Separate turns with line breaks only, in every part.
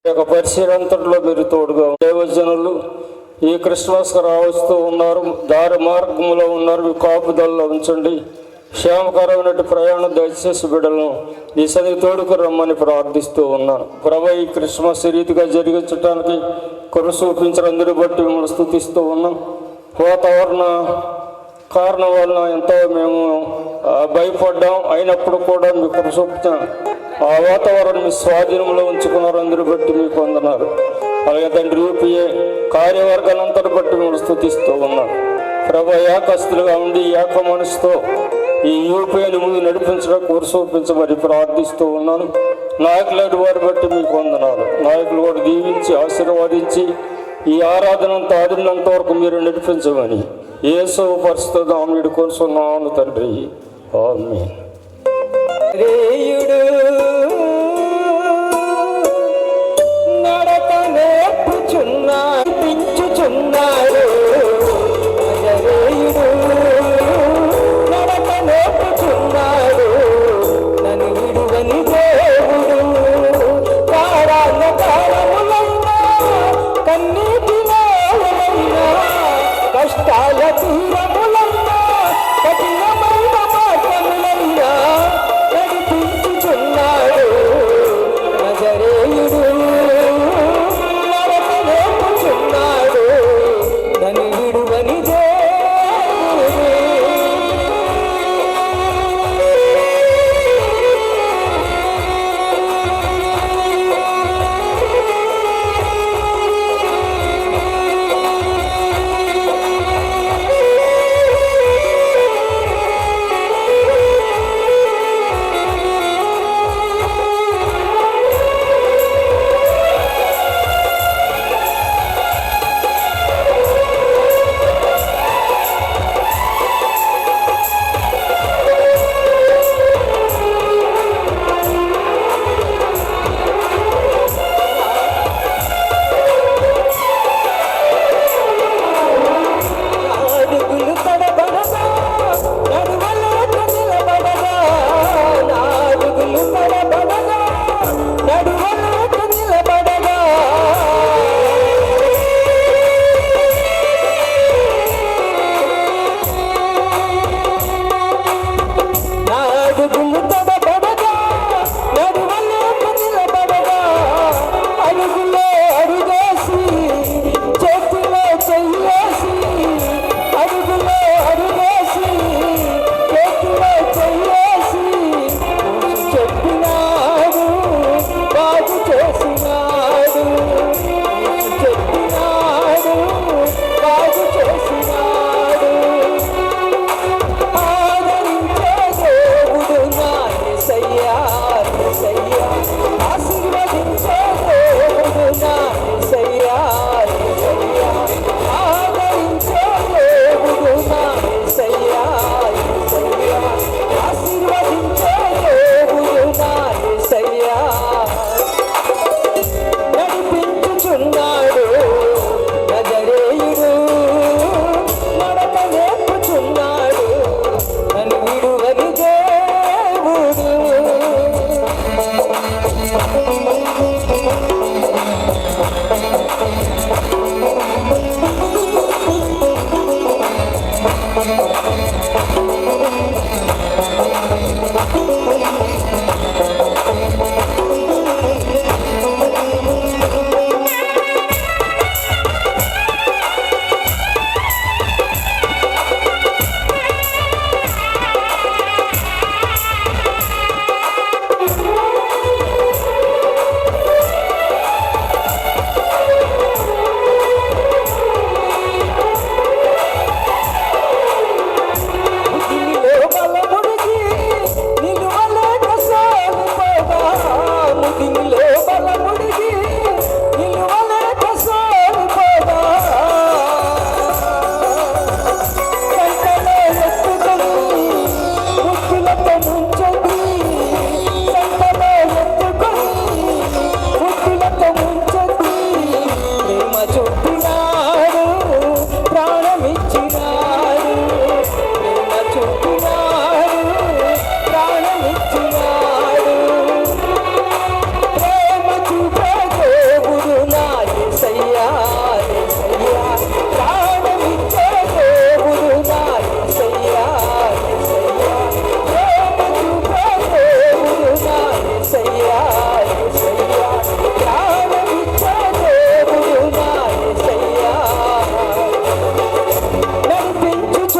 యొక్క పరిశీలంతట్లో మీరు తోడుగా దేవజనులు ఈ క్రిస్మస్ రావస్తూ ఉన్నారు, దారి మార్గంలో ఉన్నారు, మీ కాపుదల్లో ఉంచండి. క్షేమకరమైన ప్రయాణం దయచేసి బిడ్డలను నీ సన్నిధి తోడుకు రమ్మని ప్రార్థిస్తూ ఉన్నాను. ప్రభు ఈ క్రిస్మస్ రీతిగా జరిగించడానికి కృప చూపించిన అందరి బట్టి మిమ్మల్ని స్తుతిస్తూ ఉన్నాం. వాతావరణ కారణం వలన ఎంతో మేము భయపడ్డాం, అయినప్పుడు కూడా మీ కృప చూపించిన ఆ వాతావరణం మీ స్వాధీనంలో ఉంచుకున్నారు. అందరూ బట్టి మీకు వందనాలు. అలాగే తండ్రి యూపీఏ కార్యవర్గాలంతటి బట్టి మిమ్మల్ని స్తుతిస్తూ ఉన్నాను. ప్రభు ఏకస్తులుగా ఉండి ఏక మనసుతో ఈ యూపీఐని ముందు నడిపించడం కృప చూపించమని ప్రార్థిస్తూ ఉన్నాను. నాయకులైన వారి బట్టి మీకు వందనాలు. నాయకులు కూడా దీవించి ఆశీర్వాదించి ఈ ఆరాధనంతా ఆడినంత వరకు మీరు నడిపించమని యేసు పరిస్థితి వేడుకొనుచున్నాను తండ్రి. ఆమేన్.
నడక నేర్పుచున్నాడు, పెంచుచున్నాడు. నడక నేర్పుచున్నాడు, నన్ను విడువని దేవుడు. కారాల కాలములైనా కన్నీటిలో కష్టాల తీరములైనా కఠినమైన మార్గములైనా నడిపించుచున్నాడు. నజరేయుడు నడక నేర్పుచున్నాడు, నన్ను విడువని దేవుడు.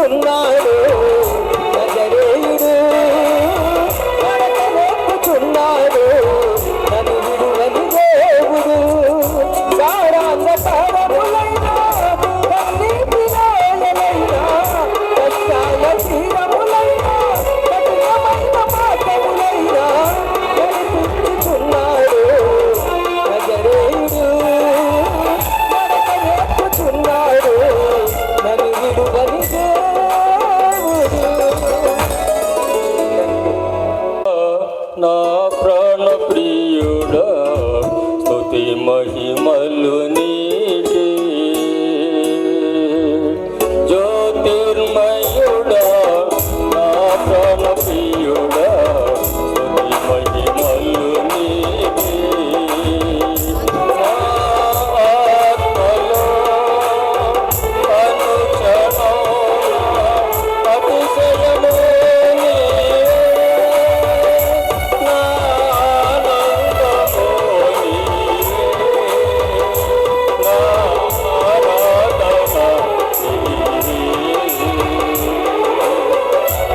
నేర్పుచున్నాడు నజరేయుడు నడక నేర్పుచున్నాడు నన్ను విడువని దేవుడు సారాంగ తారములైనా కన్నీటి రాయలైనా కష్టాల తీరములైనా కఠినమైన మార్గములైనా నేర్పుచున్నాడు నజరేయుడు నడక నేర్పుచున్నాడు నన్ను విడువని దేవుడు.
నా ప్రాణ ప్రియుడా స్తుతి మహిమలు నీకే జ్యోతిర్మయుడా నా ప్రాణ ప్రియుడా స్తుతి మహిమలు నీకే నా ఆత్మలో అనుక్షణం అతిశయము నీవే నా ఆనందము నీవే నా ఆరాధన నీవే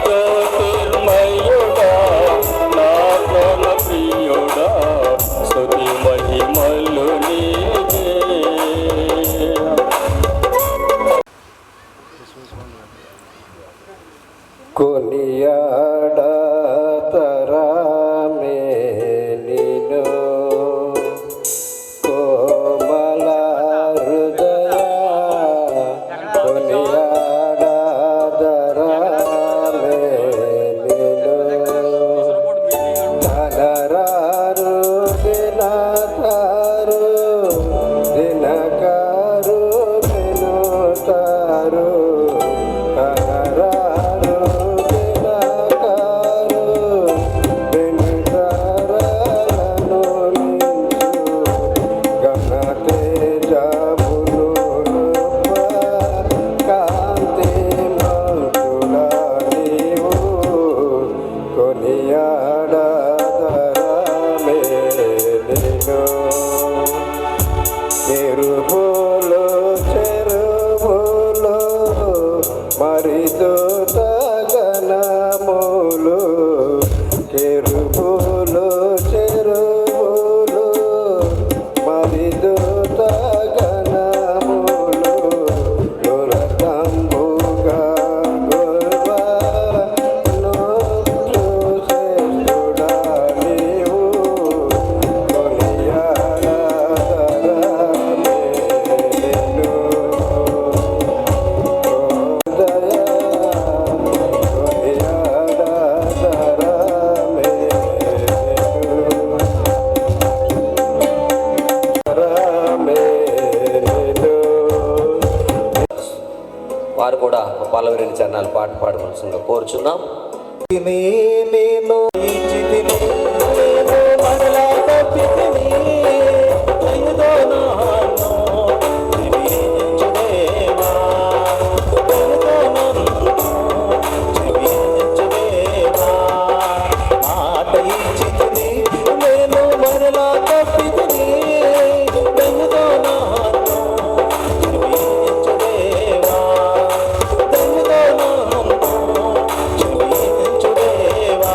జ్యోతిర్మయుడా నా ప్రాణ ప్రియుడా స్తుతి మహిమలు నీకే
కొనియాడతరామే నిన్ను కోమల హృదయ కొనియాడతరామే నిన్ను ధనరారు దినకారు దినకారు వినుతారు ధనరారు దినకారు వినుతారను గణ తేజములు కాంతి మంతులా నీవు కొనియాడతరమే నిన్ను చెరువులు చెరువులు మరితో తగనములు చెరువులు చెరువులు మరితో తగనములు దురతంబుగా గొల్వా నోచుసేసుడా నీవు కొనియాడతరమే నిన్ను దయా కొనియాడతరమే నిన్ను
వారు కూడా పల్లవి చరణాలు పాట పాడవలసిందిగా కోరుచున్నాం.
నేను ఇచ్చితిని, నేను మరలా తప్పితిని, దయతో నన్ను క్షమించు దేవా, దయతో నన్ను క్షమించు దేవా. మాట ఇచ్చితిని, నేను మరలా తప్పితిని, దయతో నన్ను క్షమించు దేవా, దయతో నన్ను క్షమించు దేవా.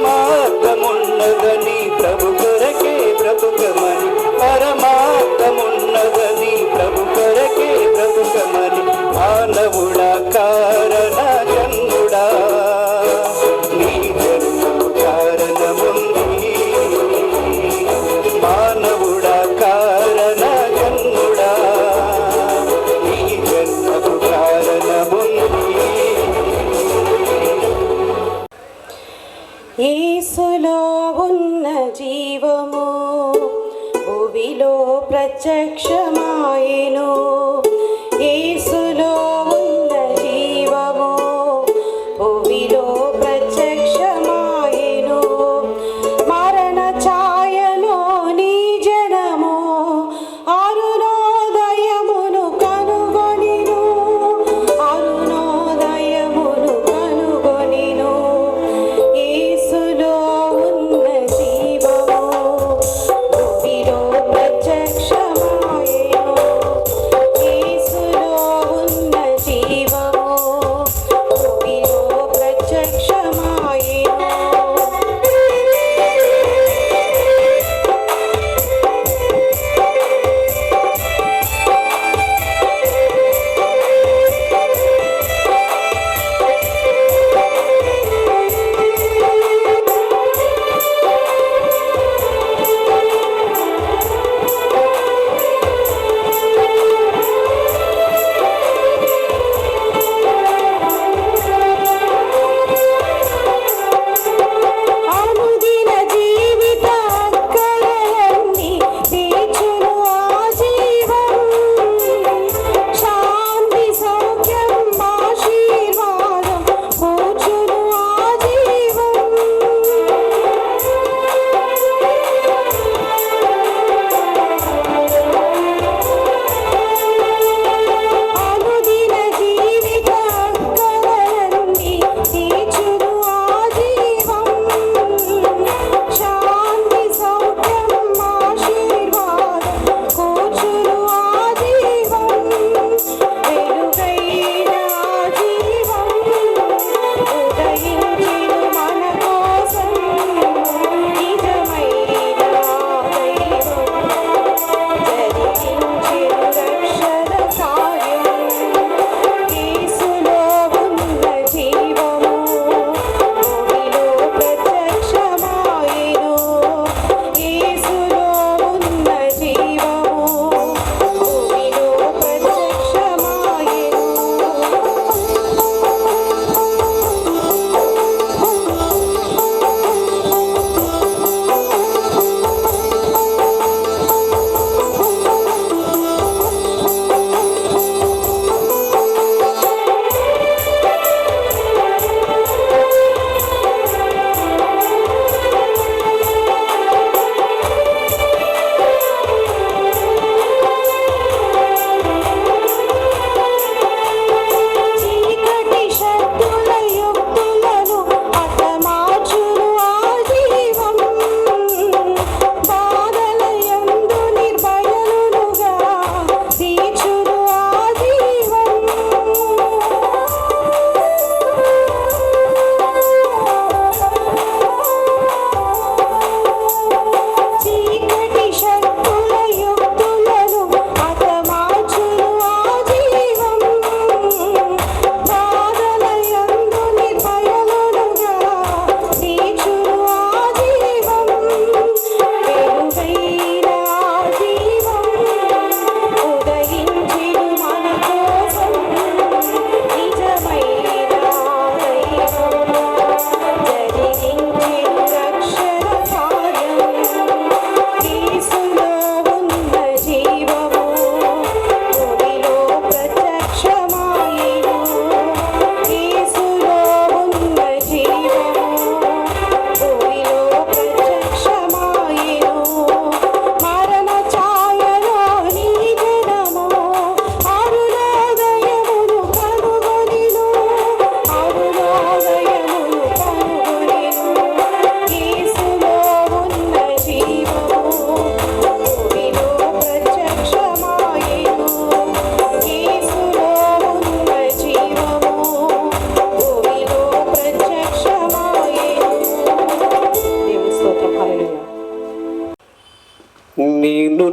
పరమార్థమున్నదని ప్రభు కొరకే బ్రతుకమని పరమార్థమున్నదని ప్రభు కొరకే బ్రతుకమని మానవుడా కారణ జన్ముడా నీ జన్మకు కారణముంది మానవుడా కారణ జన్ముడా నీ జన్మకు కారణముంది
యేసులో ఉన్న జీవము భూమిలో ప్రత్యక్షమాయెను యేసులో ఉన్న జీవము భూమిలో ప్రత్యక్షమాయెను మరణ ఛాయలోని జనము అరుణోదయమును కనుగొనిను అరుణోదయమును కనుగొనిను యేసులో ఉన్న జీవము భూమిలో ప్రత్యక్షమాయెను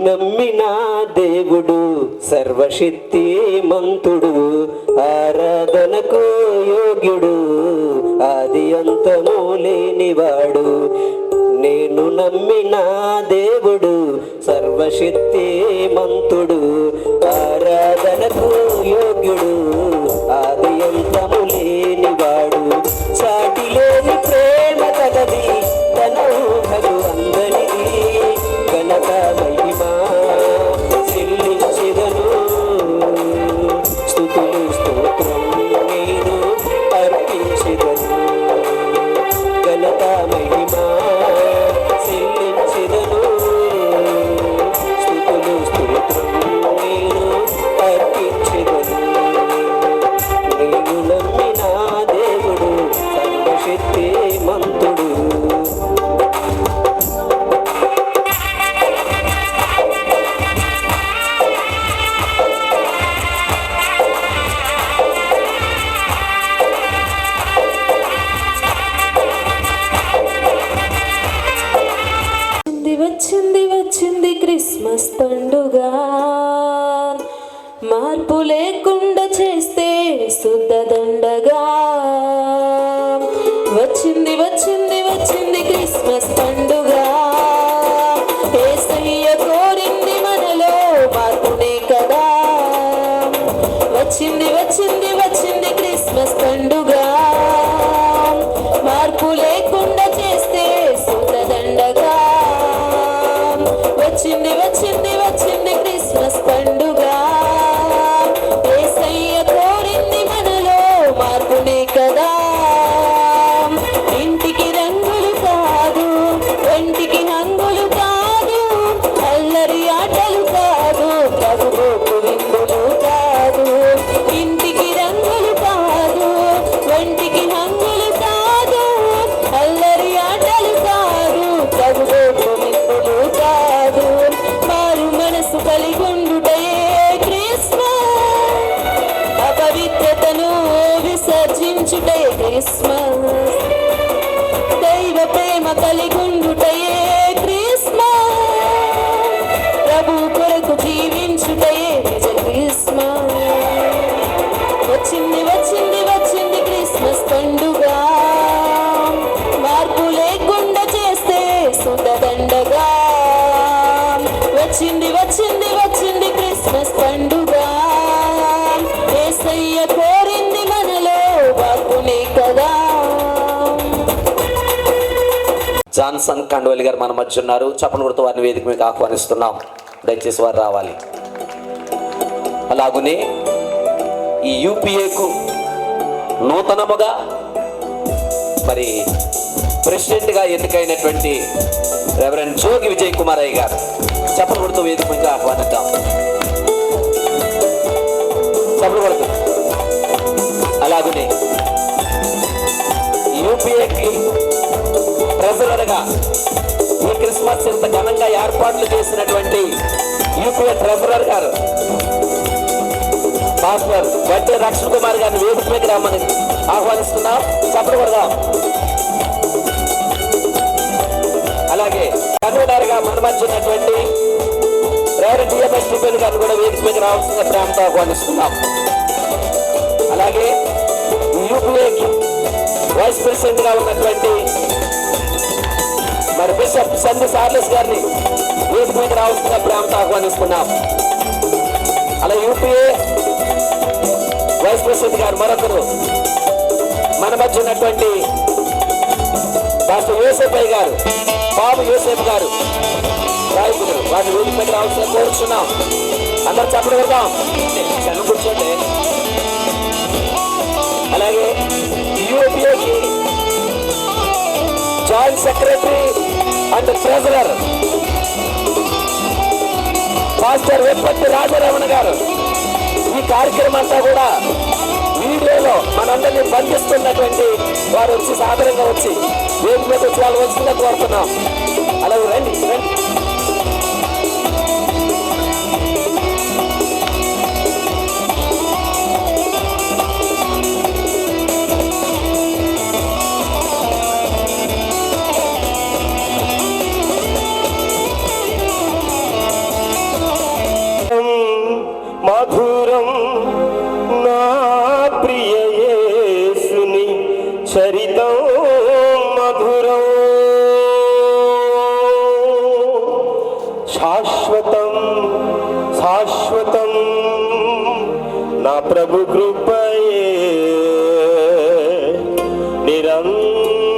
నమ్మిన దేవుడు సర్వశక్తి మంతుడు, ఆరాధనకు యోగ్యుడు, ఆది అంతము లేనివాడు. నేను నమ్మిన దేవుడు సర్వశక్తి మంతుడు, ఆరాధనకు యోగ్యుడు, ఆది అంతము లేనివాడు. సాటి లేని ప్రేమ కలది, తన ఊహలు అందరికీ ఘనత మహిమా చెల్లించెదను. స్తుతులు స్తోత్రం నేను అర్పించెదను, ఘనత మహిమా చెల్లించెదను. స్తుతులు స్తోత్రం నేను అర్పించెదను. నేను నమ్మిన దేవుడు సర్వశక్తి మంతుడు.
వచ్చింది వచ్చింది క్రిస్మస్ పండుగ, మార్పు లేకుండా చేస్తే శుద్ధ దండగా. వచ్చింది వచ్చింది వచ్చింది క్రిస్మస్ పండుగ, యేసయ్య కోరింది మనలో మార్పునే కదా. వచ్చింది వచ్చింది వచ్చింది క్రిస్మస్ పండుగ, మార్పు లేకుండా చేస్తే శుద్ధ దండగా. వచ్చింది వచ్చింది వచ్చింది క్రిస్మస్ పండుగ, యేసయ్య కోరింది మనలో మార్పునే కదా. ఇంటికి రంగులు కాదు, ఒంటికి హంగులు కాదు, అల్లరి ఆటలు కాదు, ప్రభువుకు విందులు కాదు. ఇంటికి రంగులు కాదు, ఒంటికి హంగులు కాదు, అల్లరి ఆటలు కాదు, ప్రభువుకు విందులు కాదు. మారు మనసు కలిగుండుటయే క్రిస్మస్, అపవిత్రతను విసర్జించుటయే క్రిస్మస్. దైవ ప్రేమ కలిగుండుటయే క్రిస్మస్, ప్రభు కొరకు జీవించుటయే నిజ క్రిస్మస్. వచ్చింది వచ్చింది వచ్చింది క్రిస్మస్ పండుగ, మార్పు లేకుండా చేస్తే శుద్ధ దండగా. వచ్చింది వచ్చింది వచ్చింది క్రిస్మస్ పండుగ, యేసయ్య కోరింది మనలో మార్పునే కదా.
జాన్సన్ కండవల్లి గారు మన మధ్య ఉన్నారు. చప్పని గుర్తు వారిని వేదిక మీకు ఆహ్వానిస్తున్నాం. దయచేసి వారు రావాలి. అలాగునే ఈ యూపీఏకు నూతనముగా మరి ప్రెసిడెంట్గా ఎన్నికైనటువంటి రెవరెండ్ జోగి విజయ్ కుమారయ్య గారు చప్పని గుర్తు వేదిక మీకు ఆహ్వానిద్దాం. చప్పని గుర్తు. అలాగునే యూపీఏకి ట్రెజరర్గా ఈ క్రిస్మస్ ఇంత ఘనంగా ఏర్పాట్లు చేసినటువంటి యూపీఏ ట్రెజరర్ గారు పాస్టర్ వడ్డే రక్షణ్ కుమార్ గారిని వేదిక మీద రమ్మని ఆహ్వానిస్తున్నాం. చప్పట్లు కొడదాం. అలాగే కన్వీనర్గా మన మధ్య ఉన్నటువంటి రెవరెండ్ డిఎంఎస్ టిఫెన్ గారిని కూడా వేదిక మీద రావాల్సిన ప్రేమతో ఆహ్వానిస్తున్నాం. అలాగే యూపీఏకి వైస్ ప్రెసిడెంట్ గా ఉన్నటువంటి మరి బిషప్ సంది సార్లెస్ గారిని వేదిక మీద రావాల్సిన ప్రేమతో ఆహ్వానిస్తున్నాం. అలా యూపీఏ వైస్ ప్రెసిడెంట్ గారు మరొకరు మన మధ్య ఉన్నటువంటి డాక్టర్ యోసేఫయ్య గారు, బాబు యోసేఫ్ గారు రాయకుడు, వారిని వేదిక మీద రావాల్సిన కోరుచున్నాం. అందరు చప్పట్లు కొడదాం. కూర్చోండి. అలాగే యూపీఏకి joint secretary and treasurer pastor Veppatti Rajaramana గారు. ఈ కార్యక్రమం అంతా కూడా వీడియోలో మనందరినీ బంధిస్తున్నటువంటి వారు వచ్చి సాధారణంగా వచ్చి వేదిక మీద వచ్చి వాళ్ళు వచ్చిందా కోరుతున్నాం. అలాగే రండి రండి.
ప్రభు కృపయే నిరంతరం.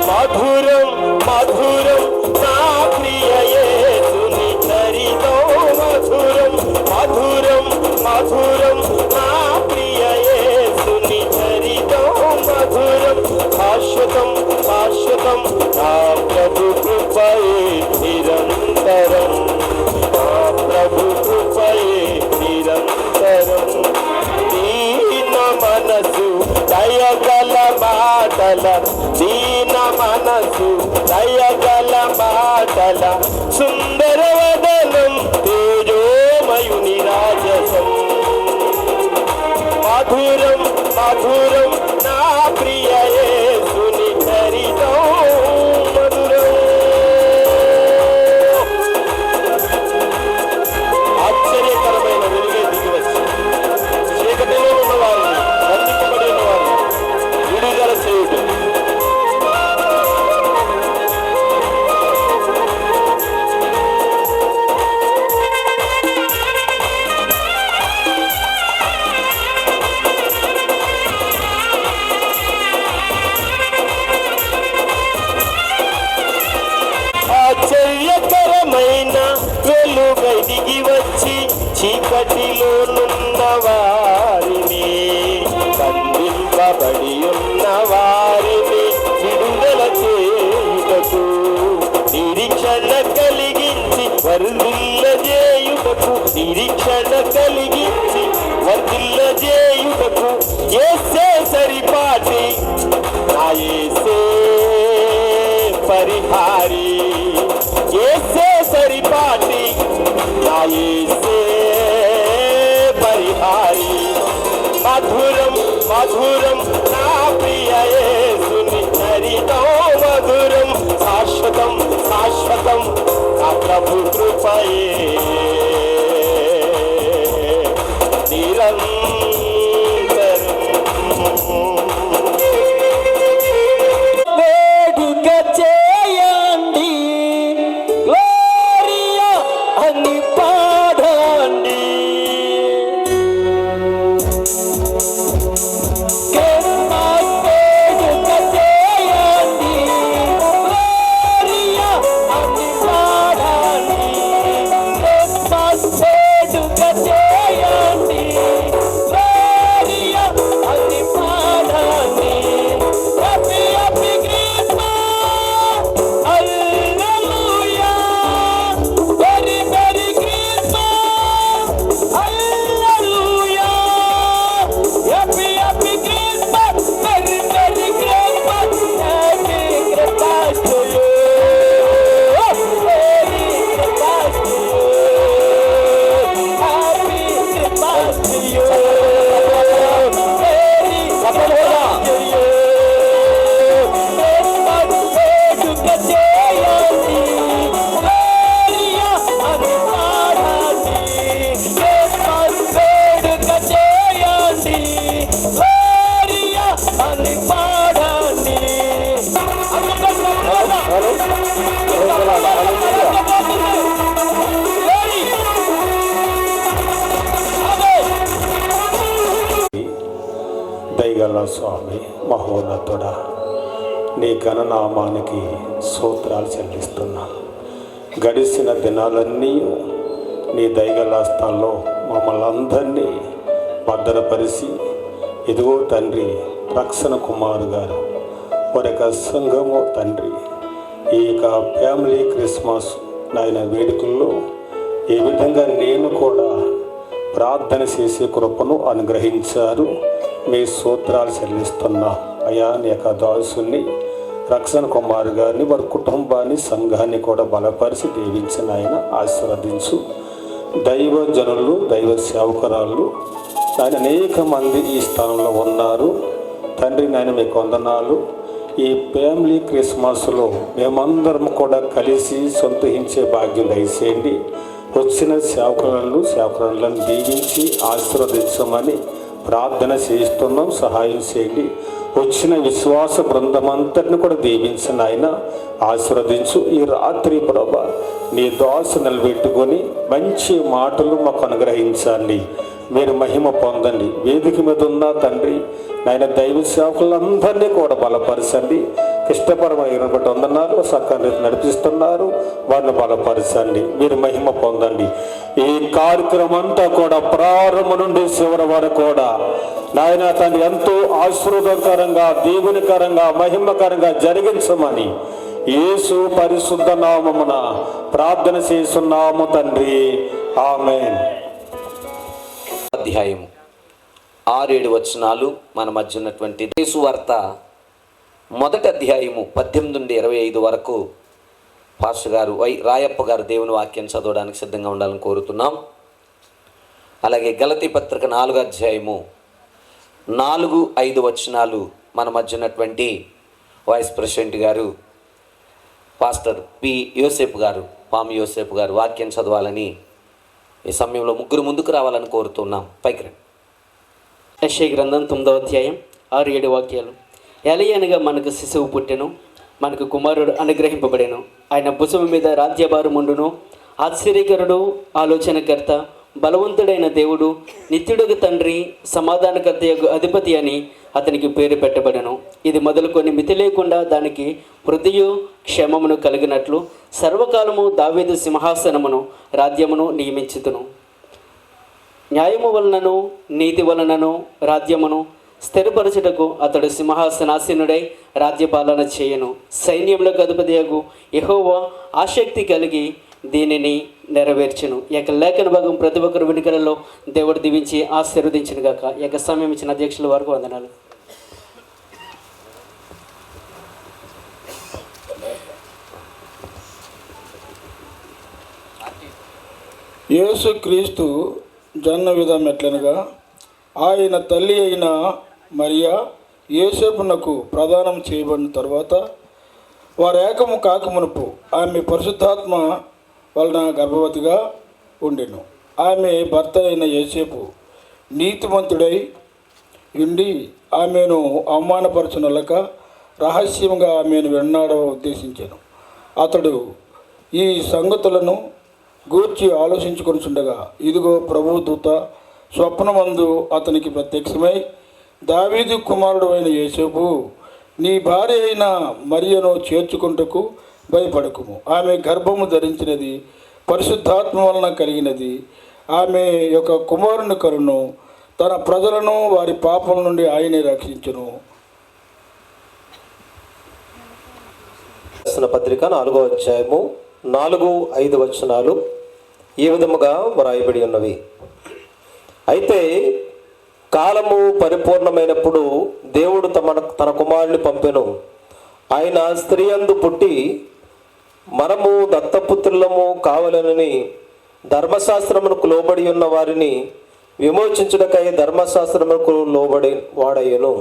మధురం మధురం నా ప్రియ యేసుని చరితో, మధురం మధురం మధురం నా ప్రియ యేసుని చరితో, మధురం శాశ్వతం శాశ్వతం నా ప్రభు కృపయే నిరంతరం, నా ప్రభు కృపయే నిరంతరం. దీన మనసు దయగల మాటల, దీన మనసు దయగల మాటల, సుందరవదనం తేజోమయుని రాజసం. మధురం మధురం నా ప్రియ యేసుని చరితం, మధురం. ఆశ్చర్యకరమైన వెలుగే దిగి వచ్చి చీకటిలో ఉన్నవారిని, బంధింపబడి ఉన్నవారిని విడుదల చేయుట. ఆశ్చర్యకరమైన వెలుగై దిగి వచ్చి చీకటిలోనున్న వారిని, బంధింపబడి ఉన్న వారిని విడుదల చేయుటకు, నిరీక్షణ కలిగించి వర్ధిల్ల చేయుటకు, నిరీక్షణ కలిగించి వర్ధిల్ల చేయుటకు, యేసే సరిపాటి నా యేసే పరిహారి, యేసే సరిపాటి నా యేసే పరిహారి. మధురం మధురం నా ప్రియ యేసుని చరితో, మధురం శాశ్వతం శాశ్వతం నా ప్రభు కృపయే నిరంతరం.
వేడుక చేయండి, గ్లోరియా అని పాడండి. క్రిస్మస్ వేడుక చేయండి, గ్లోరియా అని పాడండి. క్రిస్మస్ వేడుక చేయండి, గ్లోరియా అని పాడండి. Happy happy Christmas, hallelujah. Very very Christmas, hallelujah. Happy happy Christmas, very very Christmas. Happy Christmas to you, very Christmas to you, happy Christmas to you, very Christmas to you. Christmas వేడుక చేయండి, Gloria అని పాడండి. Christmas వేడుక చేయండి, Gloria అని పాడండి.
దయగల స్వామి మహోన్నతుడా, నీ ఘననామానికి స్తోత్రాలు చెల్లిస్తున్నాను. గడిచిన దినాలన్నీ నీ దయగల స్థానంలో మమ్మల్ని అందరినీ భద్రపరిచి, ఇదిగో తండ్రి రక్షణ కుమారు గారు వారి యొక్క సంఘము తండ్రి ఈ యొక్క ఫ్యామిలీ క్రిస్మస్ నాయన వేడుకల్లో ఏ విధంగా నేను కూడా ప్రార్థన చేసే కృపను అనుగ్రహించారు. మీ స్తోత్రాలు చెల్లిస్తున్నా. అయా నీ యొక్క దాసుని రక్షణ కుమార్ గారిని వారి కుటుంబాన్ని సంఘాన్ని కూడా బలపరిచి దీవించిన ఆయన ఆశీర్వదించు. దైవ జనులు దైవ సేవకురాళ్ళు ఆయన అనేక మంది ఈ స్థానంలో ఉన్నారు. తండ్రి నాయన మీకు వందనాలు. ఈ ఫ్యామిలీ క్రిస్మస్లో మేమందరం కూడా కలిసి సంతోషించే భాగ్యం దయచేయండి. వచ్చిన సేవకులను దీవించి ఆశీర్వదించమని ప్రార్థన చేస్తున్నాం. సహాయం చేయండి. వచ్చిన విశ్వాస బృందమంతటిని కూడా దీవించిన ఆయన ఆశీర్వదించు. ఈ రాత్రి ప్రభా నీ దాసు నిలబెట్టుకొని మంచి మాటలు మాకు అనుగ్రహించండి. మీరు మహిమ పొందండి. వేదిక మీద ఉన్న తండ్రి నాయన దైవ సేవకులందరినీ కూడా బలపరచండి. ఇష్టపరమైన బట్టి వందనాలు సక్కని నడిపిస్తున్నారు. వారిని బలపరచండి. మీరు మహిమ పొందండి. ఈ కార్యక్రమం అంతా కూడా ప్రారంభం నుండి చివరి వరకు కూడా నాయన తండ్రి ఎంతో ఆశీర్వాదకరంగా దీవెనకరంగా మహిమకరంగా జరిగించమని యేసు పరిశుద్ధ నామమున ప్రార్థన చేస్తున్నాము తండ్రి. ఆమేన్.
అధ్యాయము 6-7 వచనాలు మన మధ్య ఉన్నటువంటి యేసు వార్త మొదటి అధ్యాయము 18 నుండి 25 వరకు పాస్టర్ గారు రాయప్ప గారు దేవుని వాక్యం చదవడానికి సిద్ధంగా ఉండాలని కోరుతున్నాం. అలాగే గలతీ పత్రిక 4వ అధ్యాయము 4-5 వచనాలు మన మధ్య ఉన్నటువంటి వైస్ ప్రెసిడెంట్ గారు పాస్టర్ పి యోసేపు గారు పాము యోసేపు గారు వాక్యం చదవాలని ఈ సమయంలో ముగ్గురు ముందుకు రావాలని కోరుతున్నాం. పైకి రండి.
యెషయా గ్రంథం 9వ అధ్యాయం 6-7 వాక్యాలు. ఎలయనగా మనకు శిశువు పుట్టెను, మనకు కుమారుడు అనుగ్రహింపబడెను, ఆయన భుజము మీద రాజ్యభారం ఉండును. ఆశ్చర్యకరుడు, ఆలోచనకర్త, బలవంతుడైన దేవుడు, నిత్యుడుగు తండ్రి, సమాధానకర్త యొక్క అధిపతి అని అతనికి పేరు పెట్టబడెను. ఇది మొదలుకొని మితి లేకుండా దానికి వృద్ధియు క్షేమమును కలిగినట్లు సర్వకాలము దావీదు సింహాసనమును రాజ్యమును నియమించుతును. న్యాయము వలనను నీతి వలనను రాజ్యమును స్థిరపరచుటకు అతడు సింహాసనాసీనుడై రాజ్యపాలన చేయను. సైన్యములకు అధిపతియగు యెహోవా ఆసక్తి కలిగి దీనిని నెరవేర్చును. ఈ యొక్క లేఖన భాగం ప్రతి ఒక్కరు వెనుకలలో దేవుడు దీవించి ఆశీర్వదించును గాక. ఈ యొక్క సమయం ఇచ్చిన అధ్యక్షుల వారికి వందనాలు.
యేసుక్రీస్తు జన్మ విధం ఎట్లనగా ఆయన తల్లి అయిన మరియా యోసేపునకు ప్రదానం చేయబడిన తర్వాత వారు ఏకము కాకమునుపు ఆమె పరిశుద్ధాత్మ వలన గర్భవతిగా ఉండెను. ఆమె భర్త అయిన యోసేపు నీతిమంతుడై ఉండి ఆమెను అవమానపరచునలక రహస్యంగా ఆమెను వెన్నాడ ఉద్దేశించాను. అతడు ఈ సంగతులను గూర్చి ఆలోచించుకొనిచుండగా ఇదిగో ప్రభువు దూత స్వప్నమందు అతనికి ప్రత్యక్షమై, దావీదు కుమారుడు అయిన యోసేపు, నీ భార్య అయిన మరియను చేర్చుకుంటకు భయపడకుము. ఆమె గర్భము ధరించినది పరిశుద్ధాత్మ వలన కలిగినది. ఆమె యొక్క కుమారుని కరును, తన ప్రజలను వారి పాపం నుండి ఆయనే రక్షించును.
పత్రిక 4వ అధ్యాయము 4-5 వచనాలు ఈ విధముగా వ్రాయబడి ఉన్నవి. అయితే కాలము పరిపూర్ణమైనప్పుడు దేవుడు తన కుమారుని పంపెను. ఆయన స్త్రీ యందు పుట్టి మనము దత్తపుత్రులము కావాలనని ధర్మశాస్త్రమునకు లోబడి ఉన్న వారిని విమోచించుటకై ధర్మశాస్త్రమునకు లోబడి వాడయ్యను.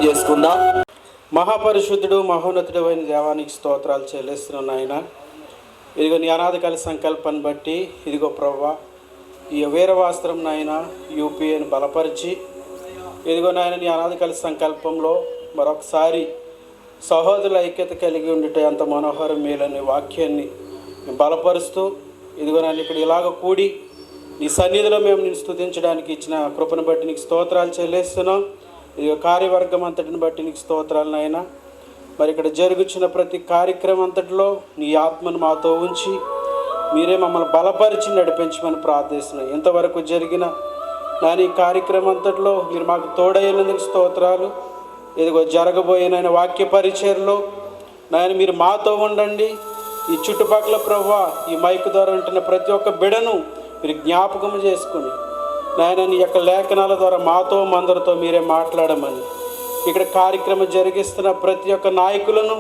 చేసుకుందాం.
మహాపరిశుద్ధుడు మహోన్నతుడు అయిన దేవానికి స్తోత్రాలు చెల్లిస్తున్నాను ఆయన. ఇదిగో నీ అనాథకాల సంకల్పాన్ని బట్టి ఇదిగో ప్రభువా ఈ వీరవాస్త్రం నాయన యూపీఏని బలపరిచి ఇదిగో నాయన నీ అనాథకాల సంకల్పంలో మరొకసారి సహోదరుల ఐక్యత కలిగి ఉండుట ఎంత మనోహరం మేలని వాక్యాన్ని బలపరుస్తూ ఇదిగో నాయన ఇక్కడ ఇలాగ కూడి నీ సన్నిధిలో మేము నేను స్తుతించడానికి ఇచ్చిన కృపను బట్టి నీకు స్తోత్రాలు చెల్లిస్తున్నాం. ఇదిగో కార్యవర్గం అంతటిని బట్టి నీకు స్తోత్రాలు నాయన. మరి ఇక్కడ జరుగుతున్న ప్రతి కార్యక్రమం అంతటిలో నీ ఆత్మను మాతో ఉంచి మీరే మమ్మల్ని బలపరిచి నడిపించమని ప్రార్థిస్తున్నాం. ఇంతవరకు జరిగిన ఈ కార్యక్రమం అంతటిలో మీరు మాకు తోడైనందుకు స్తోత్రాలు. ఇదిగో జరగబోయిన వాక్య పరిచయలో నాయన మీరు మాతో ఉండండి. ఈ చుట్టుపక్కల ప్రభువా ఈ మైక్ ద్వారా ఉంటున్న ప్రతి ఒక్క బిడను మీరు జ్ఞాపకం చేసుకుని నాయన నీ యొక్క లేఖనాల ద్వారా మాతో మందరితో మీరే మాట్లాడమని, ఇక్కడ కార్యక్రమం జరిగిస్తున్న ప్రతి ఒక్క నాయకులను,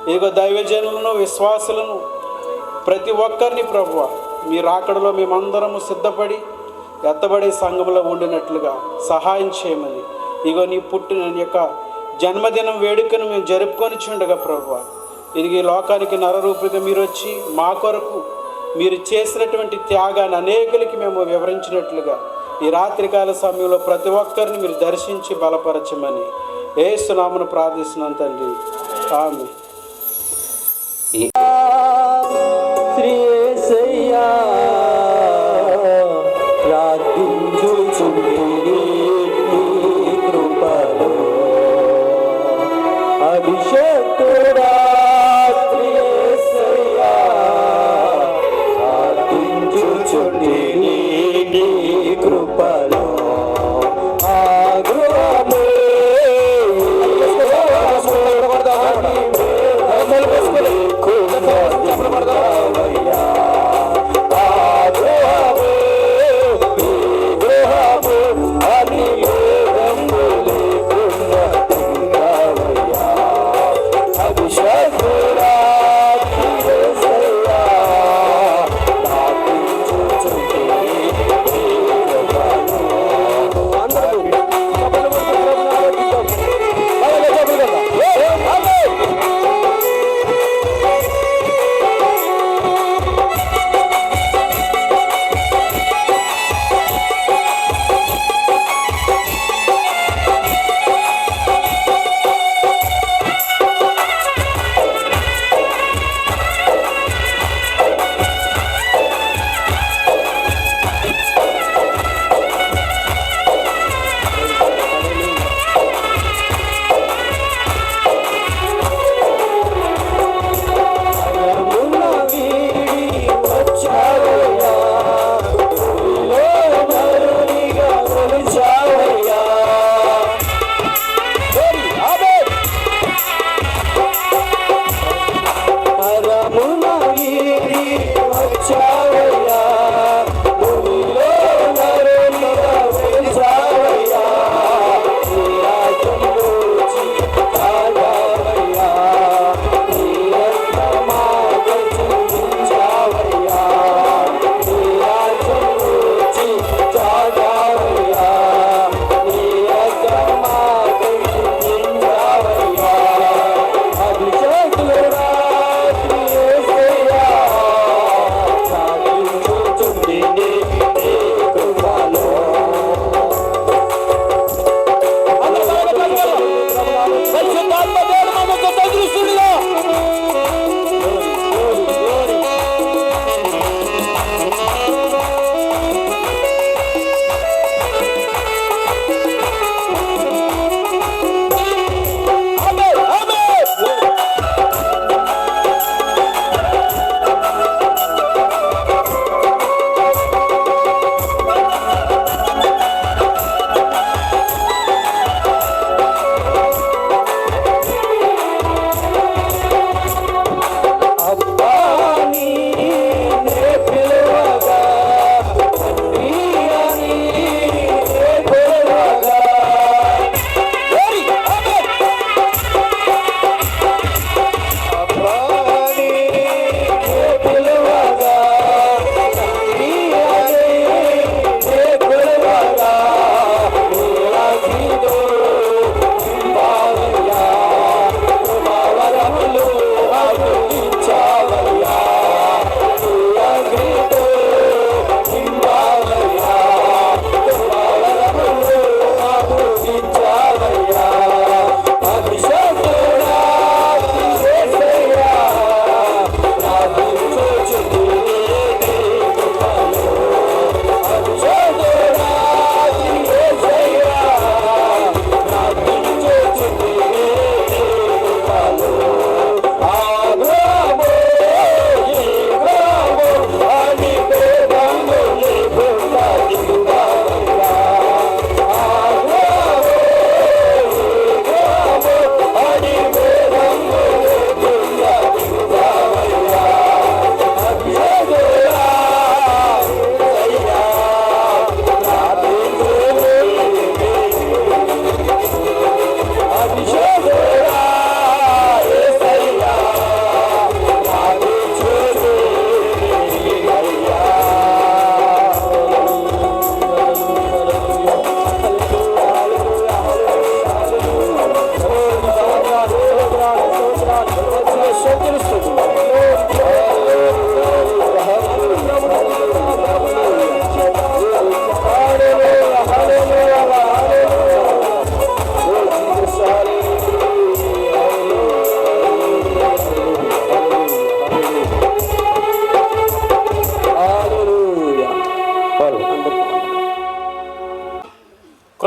ఇదిగో దైవజనులను, విశ్వాసులను ప్రతి ఒక్కరిని ప్రభువా మీ రాకడలో మేమందరము సిద్ధపడి ఎత్తబడే సంఘంలో ఉండినట్లుగా సహాయం చేయమని, ఇగో నీ పుట్టిన యొక్క జన్మదినం వేడుకను మేము జరుపుకొని చుండగా ప్రభువా ఇది ఈ లోకానికి నరరూపిగా మీరు వచ్చి మా కొరకు మీరు చేసినటువంటి త్యాగాన్ని అనేకులకి మేము వివరించినట్లుగా ఈ రాత్రికాల సమయంలో ప్రతి ఒక్కరిని మీరు దర్శించి బలపరచమని యేసు నామమున ప్రార్థిస్తున్నాను తండ్రి, ఆమేన్.
అభిషేకుడా కృపలో ఆగ్రహమే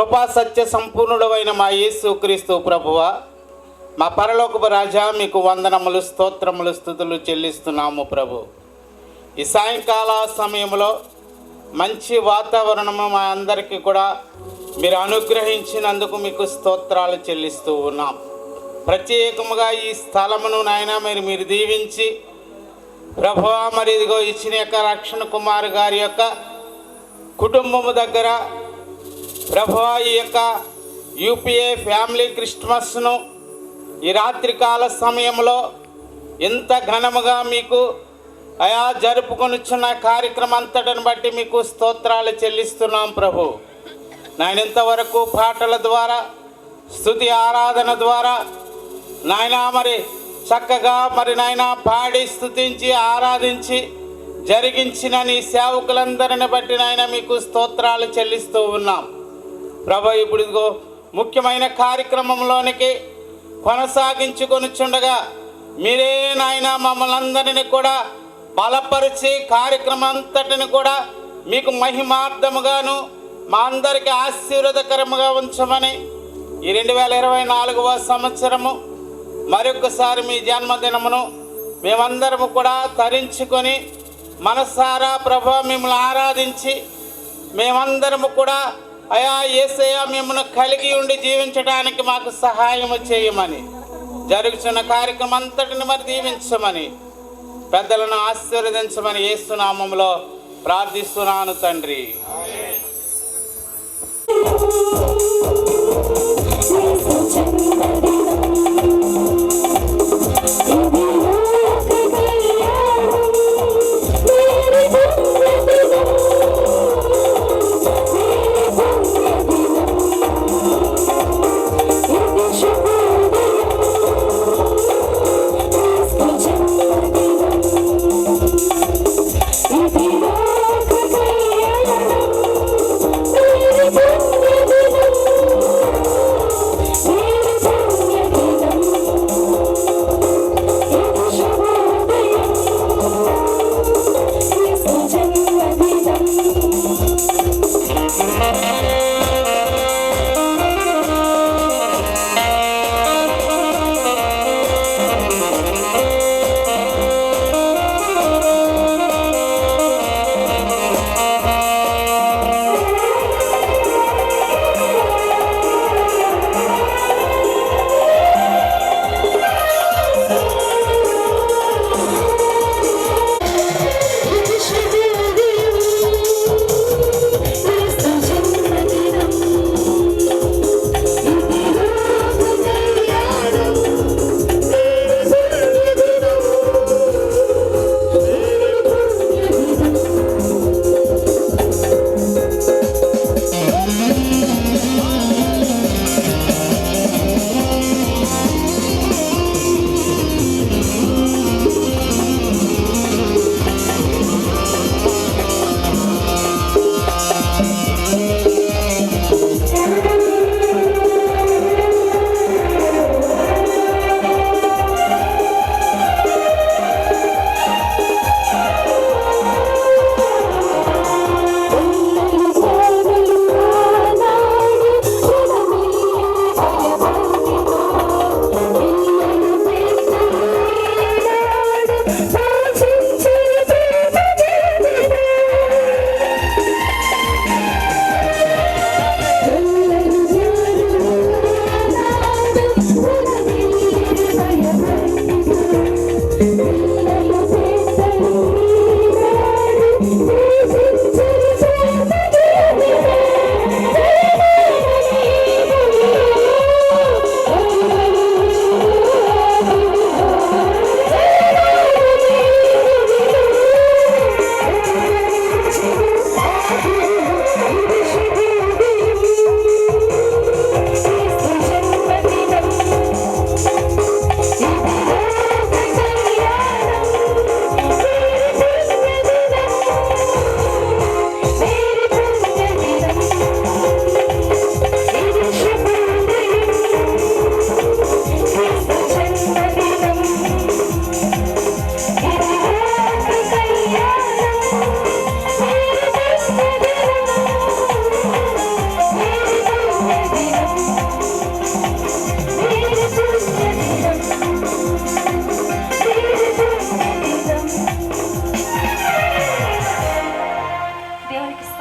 కృపా సత్య సంపూర్ణుడైన మా యేసు క్రీస్తు ప్రభువా, మా పరలోకపు రాజా, మీకు వందనములు, స్తోత్రములు, స్తుతులు చెల్లిస్తున్నాము ప్రభు. ఈ సాయంకాల సమయంలో మంచి వాతావరణము మా అందరికీ కూడా మీరు అనుగ్రహించినందుకు మీకు స్తోత్రాలు చెల్లిస్తూ ఉన్నాం. ప్రత్యేకముగా ఈ స్థలమును నాయన మీరు దీవించి ప్రభువా, మరి ఇదిగో ఇచ్చిన యొక్క రక్షణ కుమార్ గారి యొక్క కుటుంబము దగ్గర ప్రభువా, ఈ యొక్క యూపీఏ ఫ్యామిలీ క్రిస్మస్ను ఈ రాత్రికాల సమయంలో ఎంత ఘనముగా మీకు అయా జరుపుకొనిచున్న కార్యక్రమం అంతటిని బట్టి మీకు స్తోత్రాలు చెల్లిస్తున్నాం ప్రభు. నాయన ఇంతవరకు పాటల ద్వారా, స్తుతి ఆరాధన ద్వారా నాయన మరి చక్కగా మరి నాయన పాడి స్తుతించి ఆరాధించి జరిగించిన నీ సేవకులందరిని బట్టి నాయన మీకు స్తోత్రాలు చెల్లిస్తూ ఉన్నాం ప్రభు. ఇప్పుడు ఇదిగో ముఖ్యమైన కార్యక్రమంలోనికి కొనసాగించుకొనిచుండగా మీరే నాయన మమ్మల్ని అందరినీ కూడా బలపరిచి కార్యక్రమం అంతటిని కూడా మీకు మహిమార్థముగాను మా అందరికీ ఆశీర్వాదకరముగా ఉంచమని ఈ 2024వ సంవత్సరము మరొకసారి మీ జన్మదినమును మేమందరము కూడా తరించుకొని మనసారా ప్రభు మిమ్మల్ని ఆరాధించి మేమందరము కూడా అయా యేసయ్య మిమ్మల్ని కలిగి ఉండి జీవించడానికి మాకు సహాయం చేయమని, జరుగుతున్న కార్యక్రమం అంతటిని మరి దీవించమని, పెద్దలను ఆశీర్వదించమని యేసు నామములో ప్రార్థిస్తున్నాను తండ్రి.
Thank you.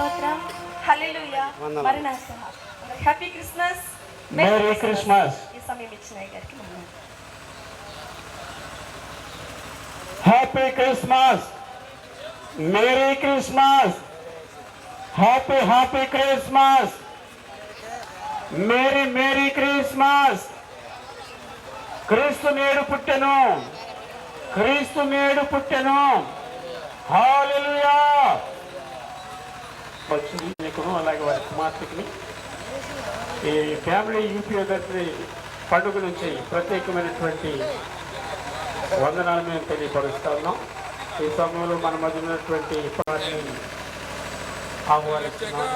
స్తోత్రం. హల్లెలూయా. మరణాస. Happy Christmas.
Merry Christmas.
ఈ సమయం ఇచ్చిన గారికి వందనాలు.
Happy Christmas. Merry Christmas. Happy Christmas. Merry Christmas. క్రీస్తు నేడు పుట్టెను. క్రీస్తు నేడు పుట్టెను. హల్లెలూయా. వచ్చినకును అలాగే వారి కుమార్తెకి ఈ ఫ్యామిలీ యూపీ పండుగ నుంచి ప్రత్యేకమైనటువంటి వందనాలు మేము తెలియపరుస్తా ఉన్నాం. ఈ సమయంలో మన మధ్య ఉన్నటువంటి వారిని ఆహ్వానిస్తున్నాం.